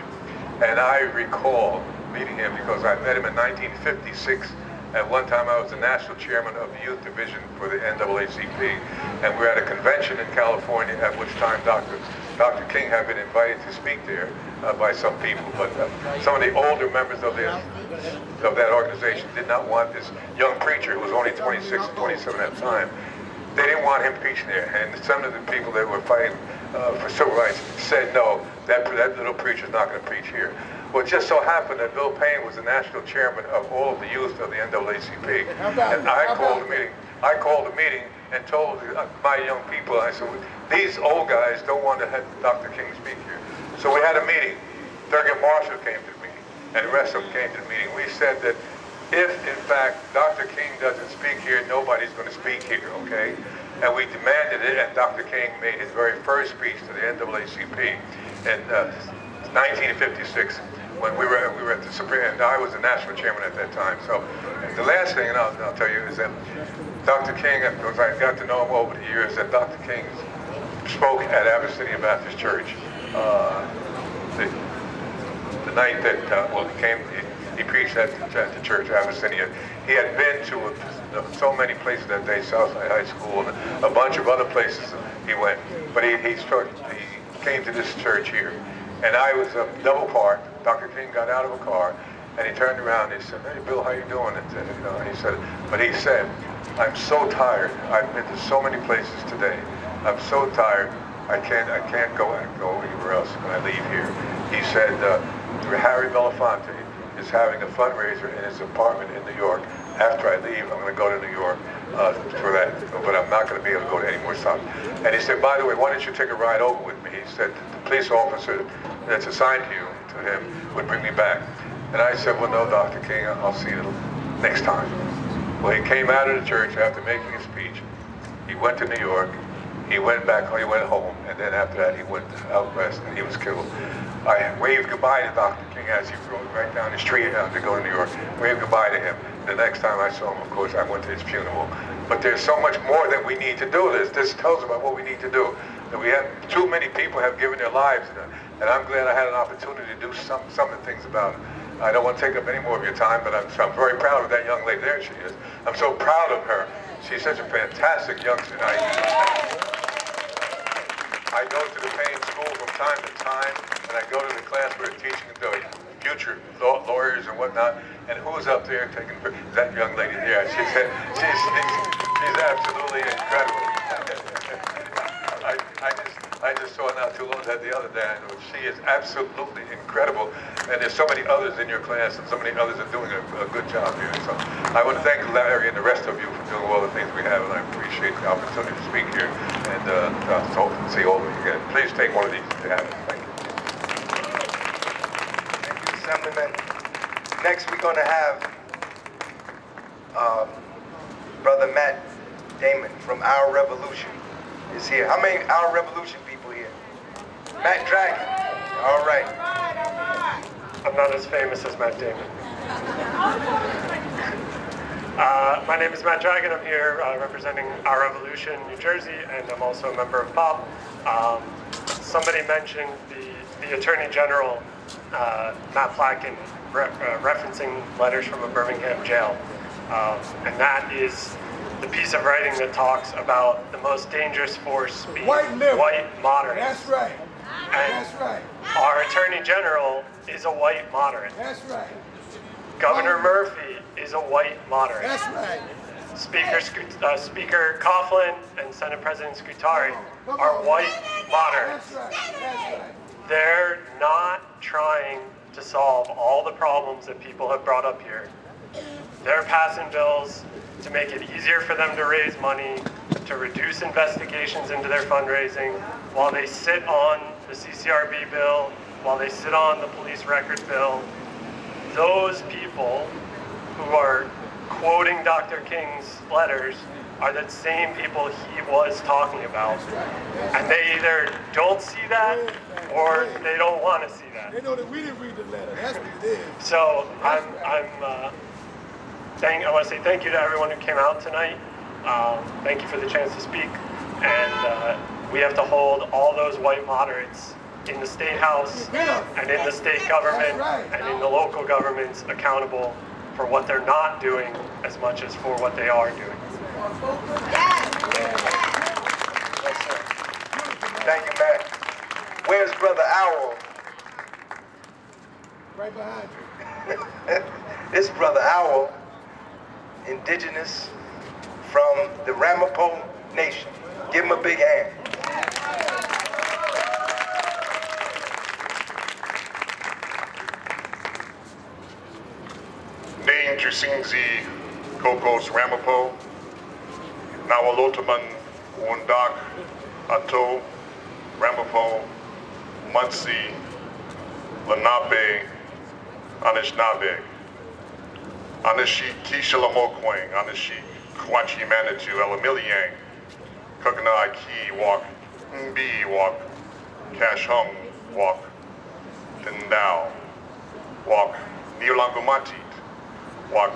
M: And I recall meeting him because I met him in 1956. At one time, I was the national chairman of the youth division for the NAACP, and we were at a convention in California, at which time Dr. King had been invited to speak there by some people, but some of the older members of that organization did not want this young preacher, who was only 26 and 27 at the time. They didn't want him preaching there, and some of the people that were fighting for civil rights said, no, that little preacher's not going to preach here. Well, it just so happened that Bill Payne was the national chairman of all of the youth of the NAACP, and I called a meeting and told my young people, I said, these old guys don't want to have Dr. King speak here. So we had a meeting. Thurgood Marshall came to the meeting, and the rest of them came to the meeting. We said that if, in fact, Dr. King doesn't speak here, nobody's going to speak here, okay? And we demanded it, and Dr. King made his very first speech to the NAACP in 1956, when we were at the Supreme, and I was the national chairman at that time. So the last thing, and I'll tell you, is that Dr. King, because I got to know him over the years, that Dr. King spoke at Abyssinian Baptist Church the night that, he preached at the church, Abyssinia. He had been to so many places that day, Southside High School, and a bunch of other places he went. But he came to this church here. And I was double parked. Dr. King got out of a car, and he turned around and he said, hey, Bill, how you doing? And he said, I'm so tired. I've been to so many places today. I'm so tired. I can't go anywhere else when I leave here. He said, Harry Belafonte is having a fundraiser in his apartment in New York. After I leave, I'm going to go to New York for that, but I'm not going to be able to go to any more stops. And he said, by the way, why don't you take a ride over with me? He said, the police officer that's assigned to him would bring me back. And I said, well, no, Dr. King, I'll see you next time. Well, he came out of the church after making his speech. He went to New York. He went back, he went home, and then after that he went out west and he was killed. I waved goodbye to Dr. King as he rode right down the street to go to New York. Waved goodbye to him. The next time I saw him, of course, I went to his funeral. But there's so much more that we need to do. This tells about what we need to do. That we have too many people have given their lives, and I'm glad I had an opportunity to do some of the things about it. I don't want to take up any more of your time, but I'm very proud of that young lady. There she is. I'm so proud of her. She's such a fantastic youngster. I go to the Payne School from time to time, and I go to the class where they're teaching the future lawyers and whatnot. And who's up there taking that young lady there? She's absolutely incredible. I just saw not too long that the other than she is absolutely incredible. And there's so many others in your class and so many others are doing a good job here. So I want to thank Larry and the rest of you for doing all the things we have, and I appreciate the opportunity to speak here and so see all of you again. Please take one of these to have it. Thank you.
C: Thank you, Assemblyman. Next, we're going to have Brother Matt Damon from Our Revolution is here. How many Our Revolution people here? Matt Dragon. All right.
N: I'm not as famous as Matt Damon. My name is Matt Dragon. I'm here representing Our Revolution, New Jersey, and I'm also a member of POP. Somebody mentioned the Attorney General, Matt Flacken, referencing letters from a Birmingham jail. And that is the piece of writing that talks about the most dangerous force being white moderates.
I: That's right.
N: And
I: That's right.
N: our Attorney General is a white moderate.
I: That's right.
N: Governor Murphy is a white moderate.
I: That's right.
N: Speaker Coughlin and Senate President Scutari are white moderates.
I: That's right. That's right.
N: They're not trying to solve all the problems that people have brought up here. They're passing bills to make it easier for them to raise money, to reduce investigations into their fundraising, while they sit on the CCRB bill, while they sit on the police record bill. Those people who are quoting Dr. King's letters are the same people he was talking about. And they either don't see that or they don't want to see that.
I: They know that we didn't read the letter. That's what it is.
N: So I want to say thank you to everyone who came out tonight. Thank you for the chance to speak. And we have to hold all those white moderates in the state house and in the state government and in the local governments accountable for what they're not doing as much as for what they are doing.
C: Yes, sir. Thank you, Matt. Where's Brother Owl?
I: Right behind you.
C: This Brother Owl, indigenous from the Ramapo Nation. Give him a big hand.
O: Nain Jusinzi Kokos Ramapo, Nawalotaman Wundak Ato Ramapo, Muncie, Lenape, Anishinaabe, Anishi Kishalamokwang, Anishi Kwachi Manitou, Elamiliang, Kukana Ki Walk, Mbi Walk, Cash Hung Walk, Tindao Walk, Niulangumatit Walk,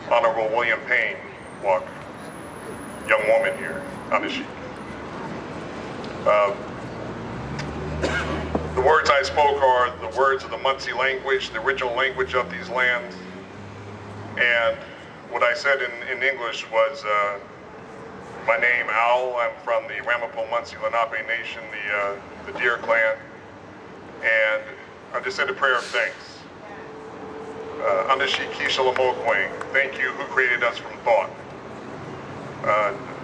O: Honorable William Payne Walk, young woman here, Anishi. The words I spoke are the words of the Muncie language, the original language of these lands. And what I said in English was, my name, Owl, I'm from the Ramapo Muncie Lenape Nation, the Deer Clan. And I just said a prayer of thanks. Anishi Kishalamokwang, thank you who created us from thought.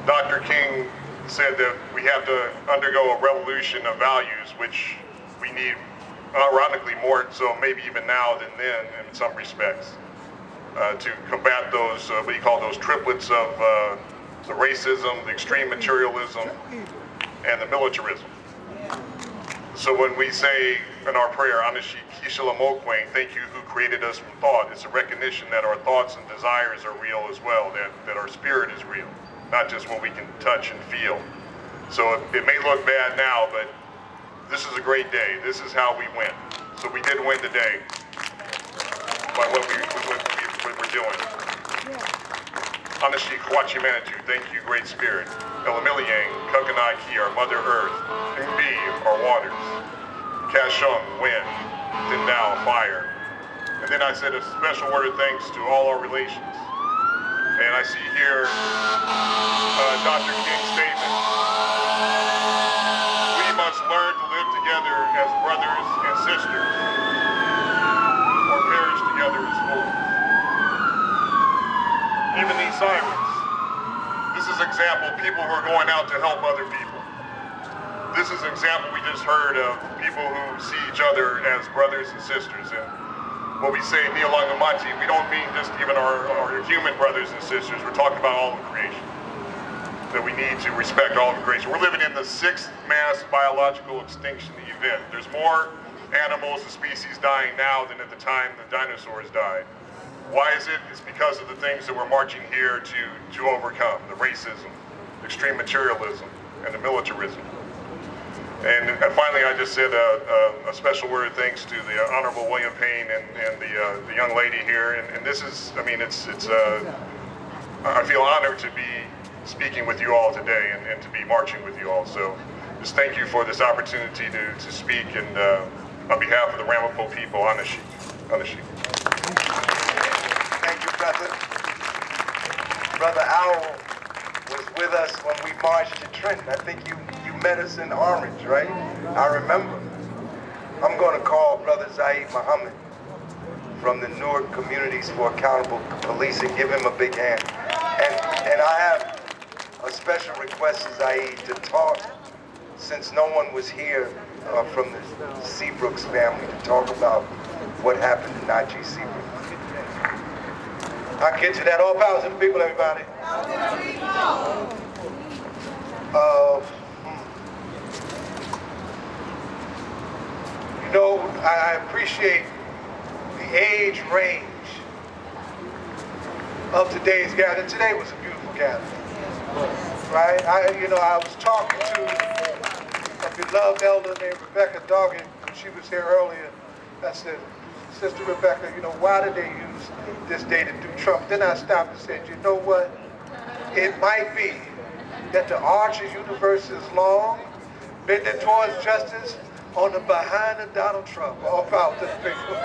O: Dr. King said that we have to undergo a revolution of values, which we need, ironically, more so maybe even now than then in some respects, to combat those, what you call those triplets of the racism, the extreme materialism, and the militarism. So when we say in our prayer, Anishi Kishalamokwang, thank you who created us from thought, it's a recognition that our thoughts and desires are real as well, that our spirit is real, not just what we can touch and feel. So it may look bad now, but this is a great day. This is how we win. So we did win today by what we're doing. Anishi Kwachi Manitou, thank you, Great Spirit. Elamiliang, Kukanai Ki, our Mother Earth. Mbi, our waters. Kashung, wind. Tindao, fire. And then I said a special word of thanks to all our relations. And I see here Dr. King's statement. We must learn to live together as brothers and sisters, or perish together as fools. Even these sirens. This is example, people who are going out to help other people. this is an example we just heard of people who see each other as brothers and sisters. And when we say Neolangamachi, we don't mean just even our human brothers and sisters. We're talking about all of creation. That we need to respect all of creation. We're living in the 6th mass biological extinction event. There's more animals and species dying now than at the time the dinosaurs died. Why is it? It's because of the things that we're marching here to overcome, the racism, extreme materialism, and the militarism. And finally, I just said a special word of thanks to the Honorable William Payne and the young lady here. And this is, I mean, I feel honored to be speaking with you all today and to be marching with you all. So just thank you for this opportunity to speak and on behalf of the Ramapo people, Anashi.
C: Thank you, brother. Brother Owl was with us when we marched to Trenton. I think you met us in Orange, right? I remember. I'm going to call Brother Zaid Muhammad from the Newark Communities for Accountable Policing. Give him a big hand. And I have a special request to Zaid to talk, since no one was here from the Seabrooks family, to talk about what happened to Najee Seabrook. I'll get to that. All power to the people, everybody. You know, I appreciate the age range of today's gathering. Today was a beautiful gathering, right? I was talking to a beloved elder named Rebecca Doggett when she was here earlier. I said, Sister Rebecca, why did they use this day to do Trump? Then I stopped and said, you know what? It might be that the arch of universe is long, bending towards justice on the behind of Donald Trump. All power to the people.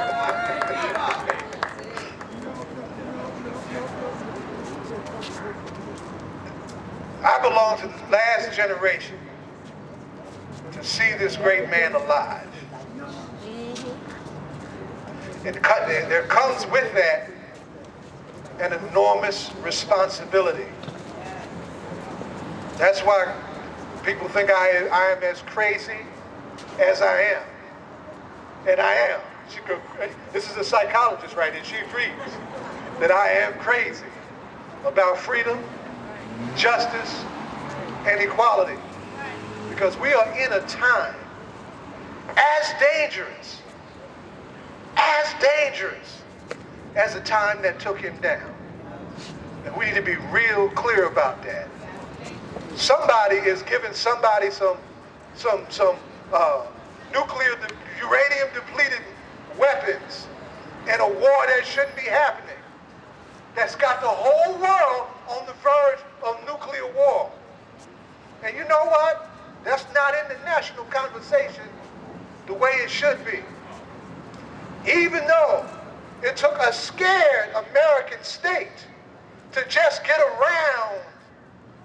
C: I belong to the last generation to see this great man alive. There comes with that an enormous responsibility. That's why people think I am as crazy as I am. And I am. This is a psychologist right here. She agrees that I am crazy about freedom, justice, and equality. Because we are in a time as dangerous as the time that took him down. And we need to be real clear about that. Somebody is giving somebody some nuclear, uranium depleted weapons in a war that shouldn't be happening. That's got the whole world on the verge of nuclear war. And you know what? That's not in the national conversation the way it should be. Even though it took a scared American state to just get around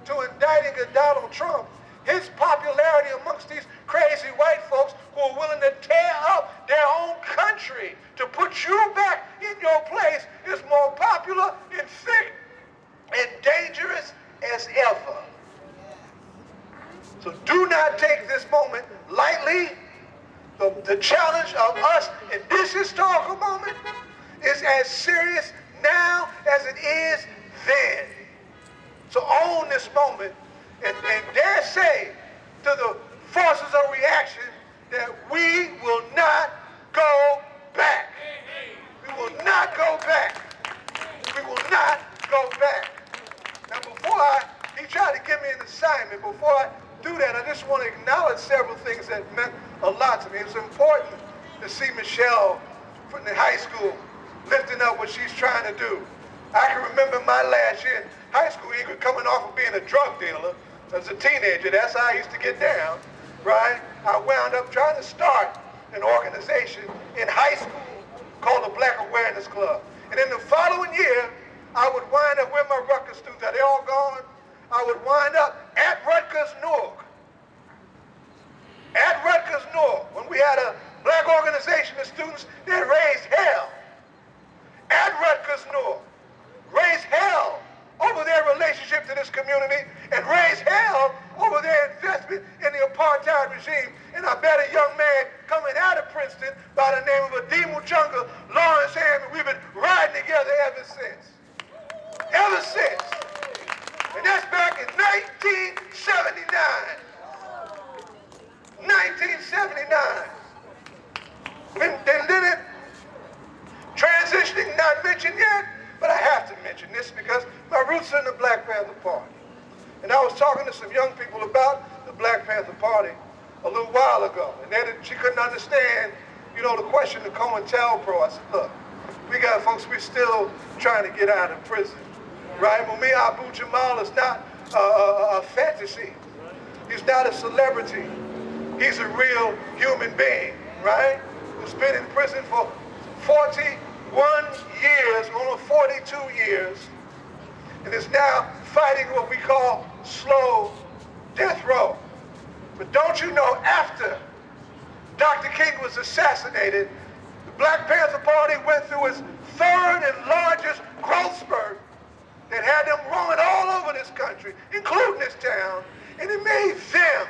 C: to indicting a Donald Trump, his popularity amongst these crazy white folks who are willing to tear up their own country to put you back in your place is more popular and thick and dangerous as ever. So do not take this moment lightly. The challenge of us in this historical moment is as serious now as it is then. So own this moment and dare say to the forces of reaction that we will not go back. We will not go back. We will not go back. Now he tried to give me an assignment. Before I do that, I just want to acknowledge several things that meant a lot to me. It's important to see Michelle from the high school lifting up what she's trying to do. I can remember my last year in high school, even coming off of being a drug dealer as a teenager. That's how I used to get down, right? I wound up trying to start an organization in high school called the Black Awareness Club. And in the following year, I would wind up with my Rutgers students. Are they all gone? I would wind up at Rutgers Newark. At Rutgers Newark, when we had a black organization of students that raised hell. At Rutgers Newark, raised hell over their relationship to this community and raised hell over their investment in the
I: apartheid regime, and I bet a young man coming out of Princeton by the name of Adim Muchunga, Lawrence Hammond, we've been riding together ever since. Ever since. And that's back in 1979. 1979. And then it, transitioning, not mentioned yet, but I have to mention this because my roots are in the Black Panther Party. And I was talking to some young people about the Black Panther Party a little while ago. And she couldn't understand, you know, the question to COINTELPRO. I said, look, we got folks, we're still trying to get out of prison, right? Mumia Abu-Jamal is not a fantasy. He's not a celebrity. He's a real human being, right? Who's been in prison for 41 years, almost 42 years, and is now fighting what we call slow death row. But don't you know, after Dr. King was assassinated, the Black Panther Party went through its third and largest growth spurt that had them roaming all over this country, including this town, and it made them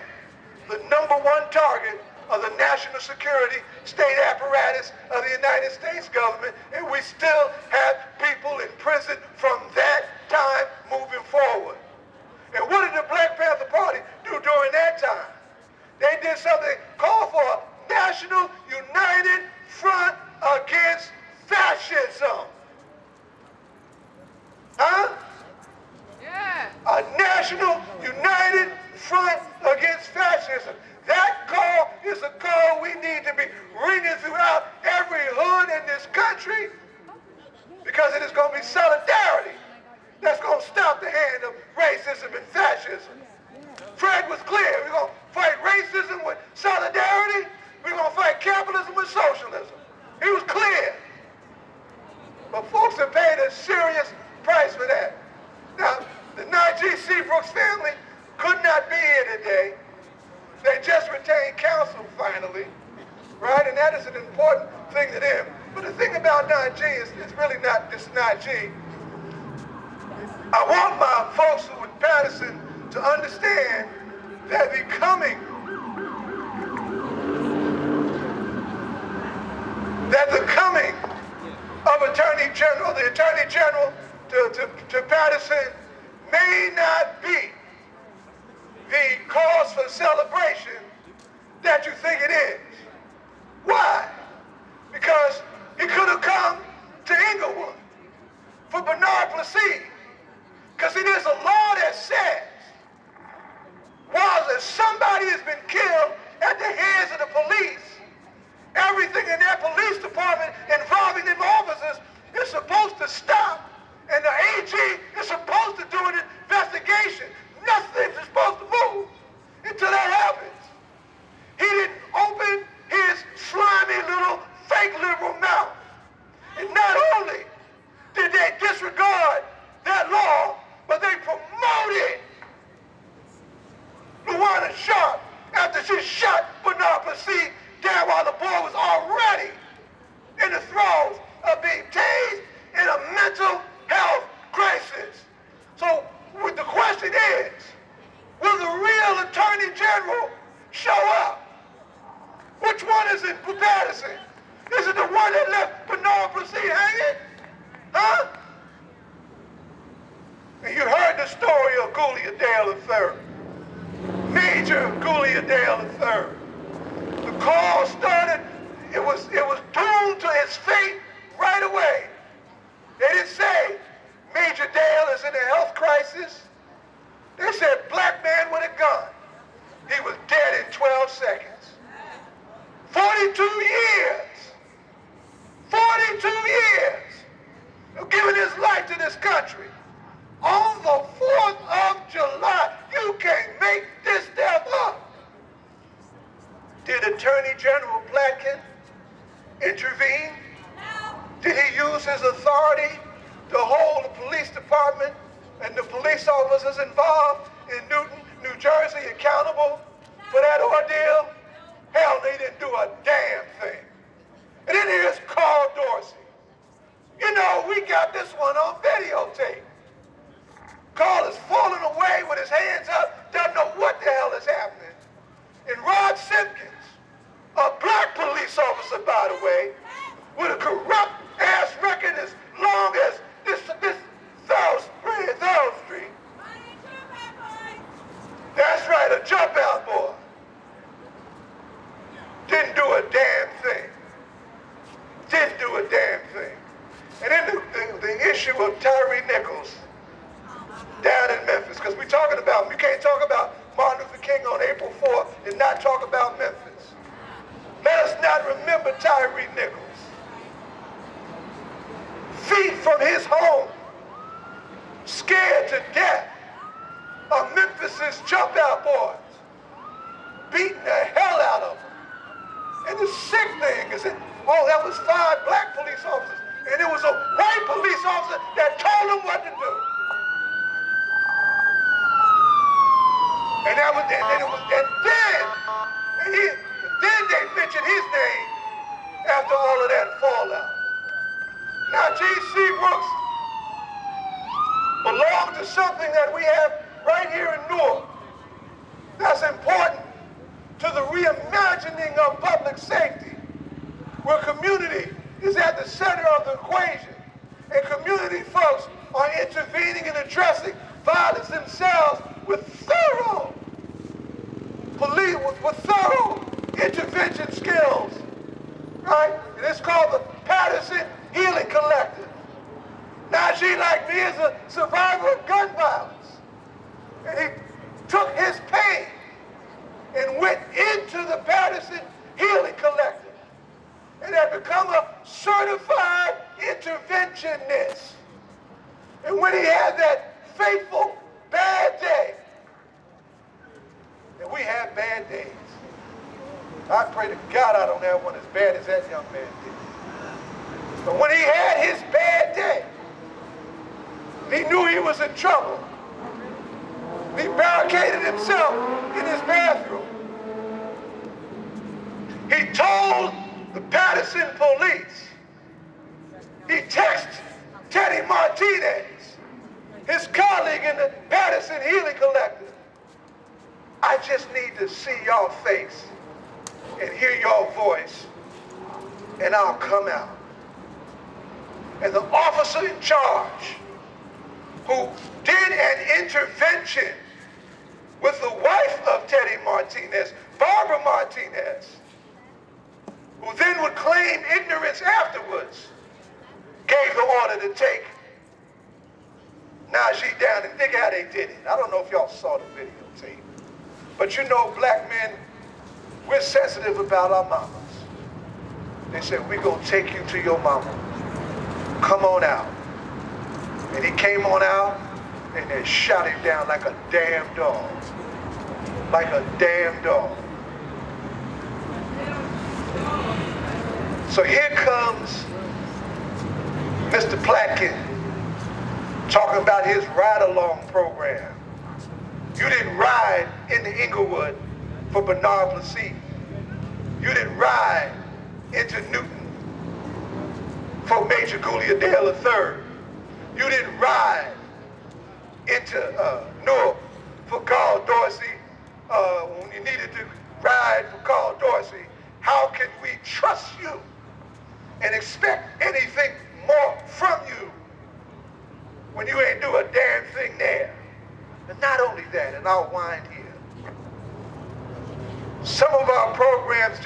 I: the #1 target of the national security state apparatus of the United States government, and we still have people in prison from that time moving forward. And what did the Black Panther Party do during that time? They did something called for a National United Front Against Fascism. Huh? Yeah. A National United Front Against Fascism. That call is a call we need to be ringing throughout every hood in this country, because it is going to be solidarity that's going to stop the hand of racism and fascism. Fred was clear. We're going to fight racism with solidarity. We're going to fight capitalism with socialism. He was clear. But folks have paid a serious price for that. Now, the Najee Seabrooks family could not be here today. They just retained counsel finally, right? And that is an important thing to them. But the thing about Najee is really not just Najee. I want my folks who in Patterson to understand that the coming of Attorney General, the Attorney General to Patterson may not be the cause for celebration that you think it is. Why? Because he could have come to Inglewood for Bernard Plessy. Because it is a law that says, while somebody has been killed at the hands of the police, everything in that police department involving them officers is supposed to stop, and the AG is supposed to do an investigation. Nothing's supposed to move until that happens. He didn't open his slimy little fake liberal mouth. And not only did they disregard that law, but they promoted Luana Sharp after she shot Bernard Plessy down while the boy was already in the throes of being tased in a mental health crisis. So the question is, will the real Attorney General show up? Which one is it for Patterson? Is it the one that left Bernard Plessy hanging? Huh? And you heard the story of Goulia Dale III. Major Goulia Dale III. The call started, it was doomed to its fate right away. They didn't say Major Dale is in a health crisis. They said black man with a gun. He was dead in 12 seconds. 42 years. 42 years of giving his life to this country. On the 4th of July, you can't make this stuff up. Did Attorney General Blatkin intervene? Did he use his authority to hold the police department and the police officers involved in Newton, New Jersey accountable for that ordeal? Hell, they didn't do a damn thing. And then here's Carl Dorsey. You know, we got this one on videotape. Carl is falling away with his hands up, doesn't know what the hell is happening. a jump out boy. Didn't do a damn thing. Didn't do a damn thing. And then the issue of Tyree Nichols down in Memphis, because we're talking about, you can't talk about Martin Luther King on April 4th and not talk about Memphis. Let us not remember Tyree Nichols. Feet from his home, scared to death of Memphis's jump out boys, beating the hell out of them. And the sick thing is that, that was 5 black police officers, and it was a white police officer that told them what to do. And that was, then they mentioned his name after all of that fallout. Now, G.C. Brooks belongs to something that we have right here in Newark that's important to the reimagining of public safety, where community is at the center of the equation, and community folks are intervening and addressing violence themselves with thorough intervention skills, right? And it's called the Patterson Healing Collective. Najee, like me, is a survivor of gun violence. And he took his pain and went into the Patterson Healing Collective and had become a certified interventionist. And when he had that fateful bad day, and we have bad days, I pray to God I don't have one as bad as that young man did. But when he had his bad day, he knew he was in trouble. He barricaded himself in his bathroom. He told the Patterson police. He texted Teddy Martinez, his colleague in the Patterson Healing Collective. I just need to see y'all face and hear your voice, and I'll come out. And the officer in charge, who did an intervention with the wife of Teddy Martinez, Barbara Martinez, who then would claim ignorance afterwards, gave the order to take Najee down. And think how they did it. I don't know if y'all saw the videotape, but you know, black men, we're sensitive about our mamas. They said, we're going to take you to your mama. Come on out. And he came on out, and they shot him down like a damn dog. Like a damn dog. So here comes Mr. Platkin talking about his ride-along program. You didn't ride into Inglewood for Bernard Plessis. You didn't ride into Newton for Major Gouliadale III. You didn't ride into Newark for Carl Dorsey when you needed to ride for Carl Dorsey. How can we trust you and expect anything more from you when you ain't do a damn thing there? And not only that, and I'll wind here, some of our programs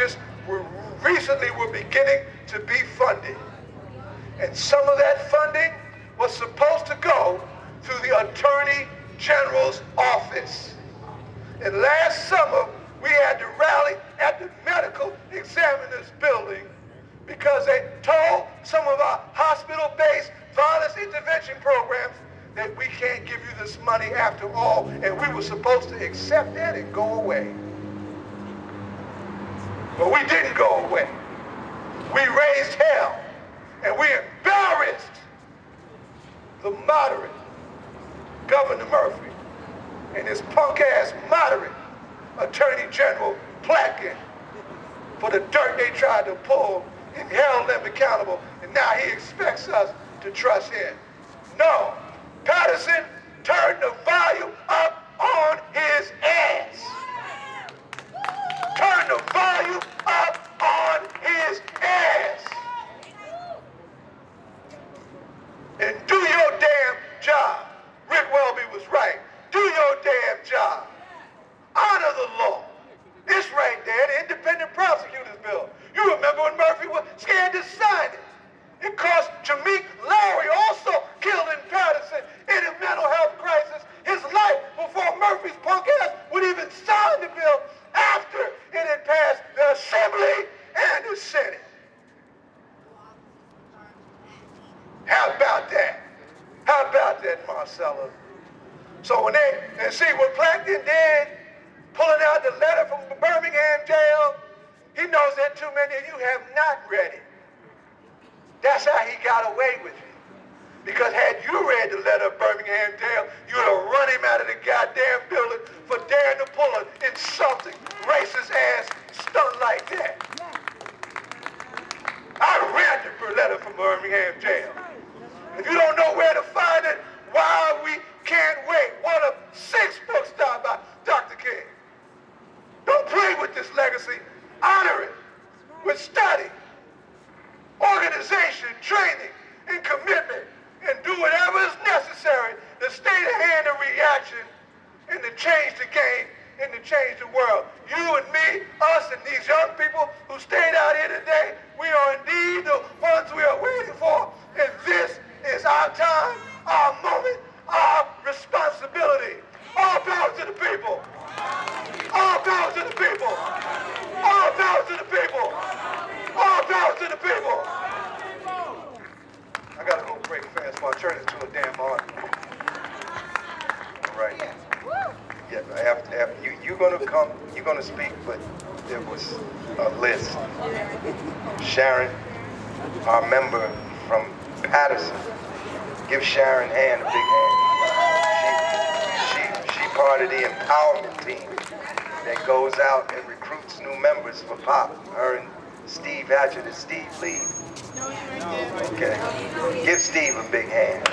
I: recently were beginning to be funded. And some of that funding was supposed to go through the Attorney General's office. And last summer, we had to rally at the medical examiner's building because they told some of our hospital-based violence intervention programs that we can't give you this money after all, and we were supposed to accept that and go away. But we didn't go away. We raised hell, and we embarrassed the moderate Governor Murphy and his punk-ass moderate Attorney General Platkin for the dirt they tried to pull and held them accountable, and now he expects us to trust him. No, Patterson turned the volume up on his ass. Turn the volume up on his ass. And do your damn job. Rick Welby was right. Do your damn job. Honor and then pulling out the letter from Birmingham jail. He knows that too many of you have not read it. That's how he got away with it. Because had you read the letter of Birmingham jail, you would have run him out of the goddamn building for daring to pull an insulting, racist ass stunt like that. I read the letter from Birmingham jail. If you don't know where to find it, Why We Can't Wait, one of 6 books done by Dr. King. Don't play with this legacy. Honor it with study, organization, training, and commitment, and do whatever is necessary to stay the hand of reaction and to change the game and to change the world. You and me, us and these young people who stayed out here today, we are indeed the ones we are waiting for, and this is our time, our moment, our responsibility. All power to the people. All power to the people. All power to the people. All power to the people. I gotta go break fast while I turn it to a damn article. All right. Yeah, after you're gonna come, you're gonna speak, but there was a list. Sharon, our member from Patterson. Give Sharon Hand a big hand. She part of the empowerment team that goes out and recruits new members for POP. Her and Steve Hatchett and Steve Lee. Okay. Give Steve a big hand.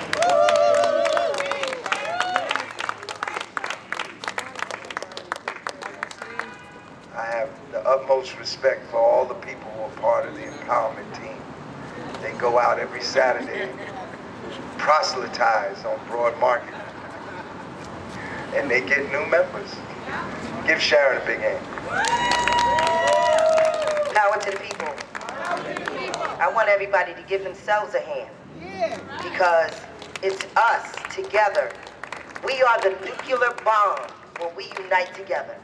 I: I have the utmost respect for all the people who are part of the empowerment team. They go out every Saturday, proselytize on Broad Market, and they get new members. Give Sharon a big hand.
A: Power to the people. I want everybody to give themselves a hand. Because it's us together. We are the nuclear bomb when we unite together.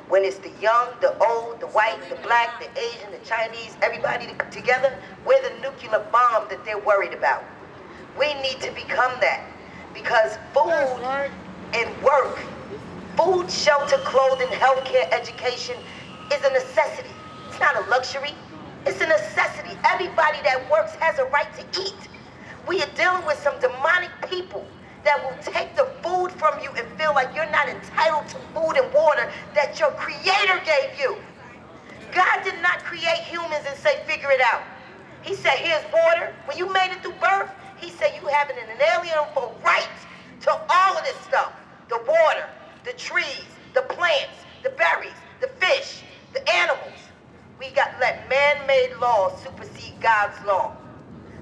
A: When it's the young, the old, the white, the black, the Asian, the Chinese, everybody together, we're the nuclear bomb that they're worried about. We need to become that. Because food and work, food, shelter, clothing, healthcare, education is a necessity. It's not a luxury. It's a necessity. Everybody that works has a right to eat. We are dealing with some demonic people that will take the food from you and feel like you're not entitled to food and water that your Creator gave you. God did not create humans and say, figure it out. He said, here's water. When you made it through birth, he said you have an inalienable right to all of this stuff. The water, the trees, the plants, the berries, the fish, the animals. We got let man-made laws supersede God's law.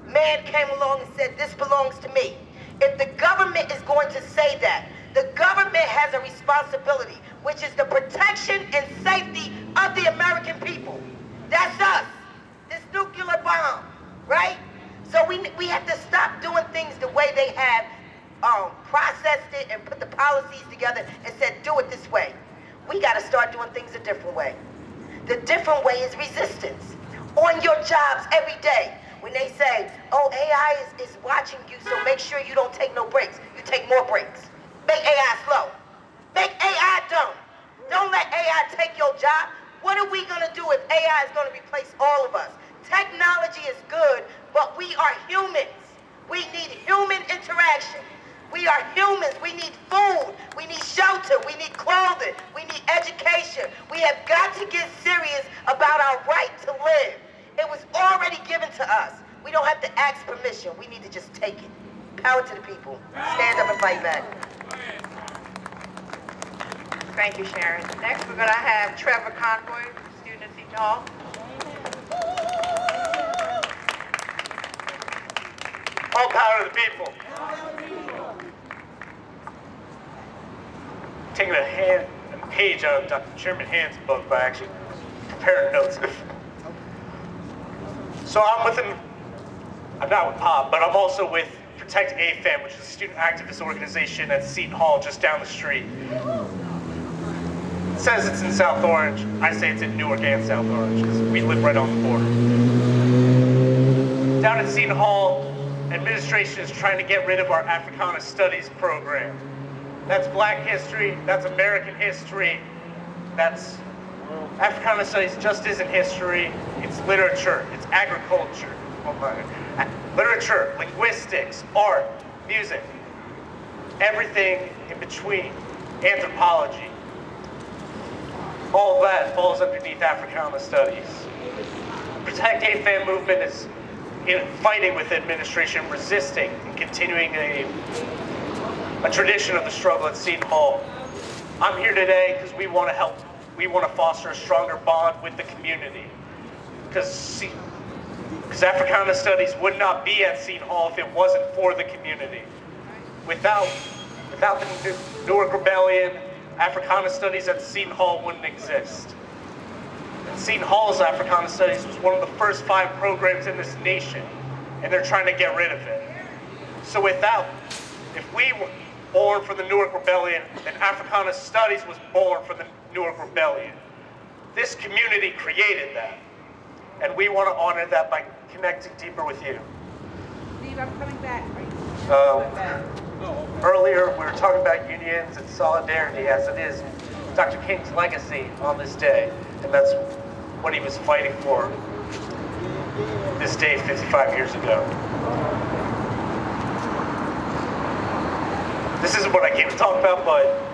A: Man came along and said, this belongs to me. If the government is going to say that, the government has a responsibility, which is the protection and safety of the American people. That's us, this nuclear bomb, right? So we have to stop doing things the way they have processed it and put the policies together and said, do it this way. We got to start doing things a different way. The different way is resistance. On your jobs every day. When they say, oh, AI is watching you, so make sure you don't take no breaks. You take more breaks. Make AI slow. Make AI dumb. Don't let AI take your job. What are we going to do if AI is going to replace all of us? Technology is good, but we are humans. We need human interaction. We are humans. We need food. We need shelter. We need clothing. We need education. We have got to get serious about our right to live. It was already given to us. We don't have to ask permission. We need to just take it. Power to the people. Stand up and fight back.
P: Thank you, Sharon. Next, we're going to have Trevor Conroy, student at Seton Hall.
Q: All power to the people. Taking a page out of Dr. Chairman Hand's book by actually preparing notes. So I'm not with POP, but I'm also with Protect AFAM, which is a student activist organization at Seton Hall just down the street. It says it's in South Orange. I say it's in Newark and South Orange because we live right on the border. Down at Seton Hall, administration is trying to get rid of our Africana Studies program. That's Black history, that's American history, that's Africana studies just isn't history, it's literature, it's agriculture, literature, linguistics, art, music, everything in between, anthropology. All of that falls underneath Africana studies. Protect AFAM movement is fighting with the administration, resisting, and continuing a tradition of the struggle at Seton Hall. I'm here today because we want to help. We want to foster a stronger bond with the community. Because Africana Studies would not be at Seton Hall if it wasn't for the community. Without the Newark Rebellion, Africana Studies at Seton Hall wouldn't exist. And Seton Hall's Africana Studies was one of the first 5 programs in this nation, and they're trying to get rid of it. So if we were born from the Newark Rebellion, then Africana Studies was born from the Newark Rebellion. This community created that, and we want to honor that by connecting deeper with you.
P: Steve, I'm coming back.
Q: Earlier, we were talking about unions and solidarity, as it is Dr. King's legacy on this day, and that's what he was fighting for this day 55 years ago. This isn't what I came to talk about, but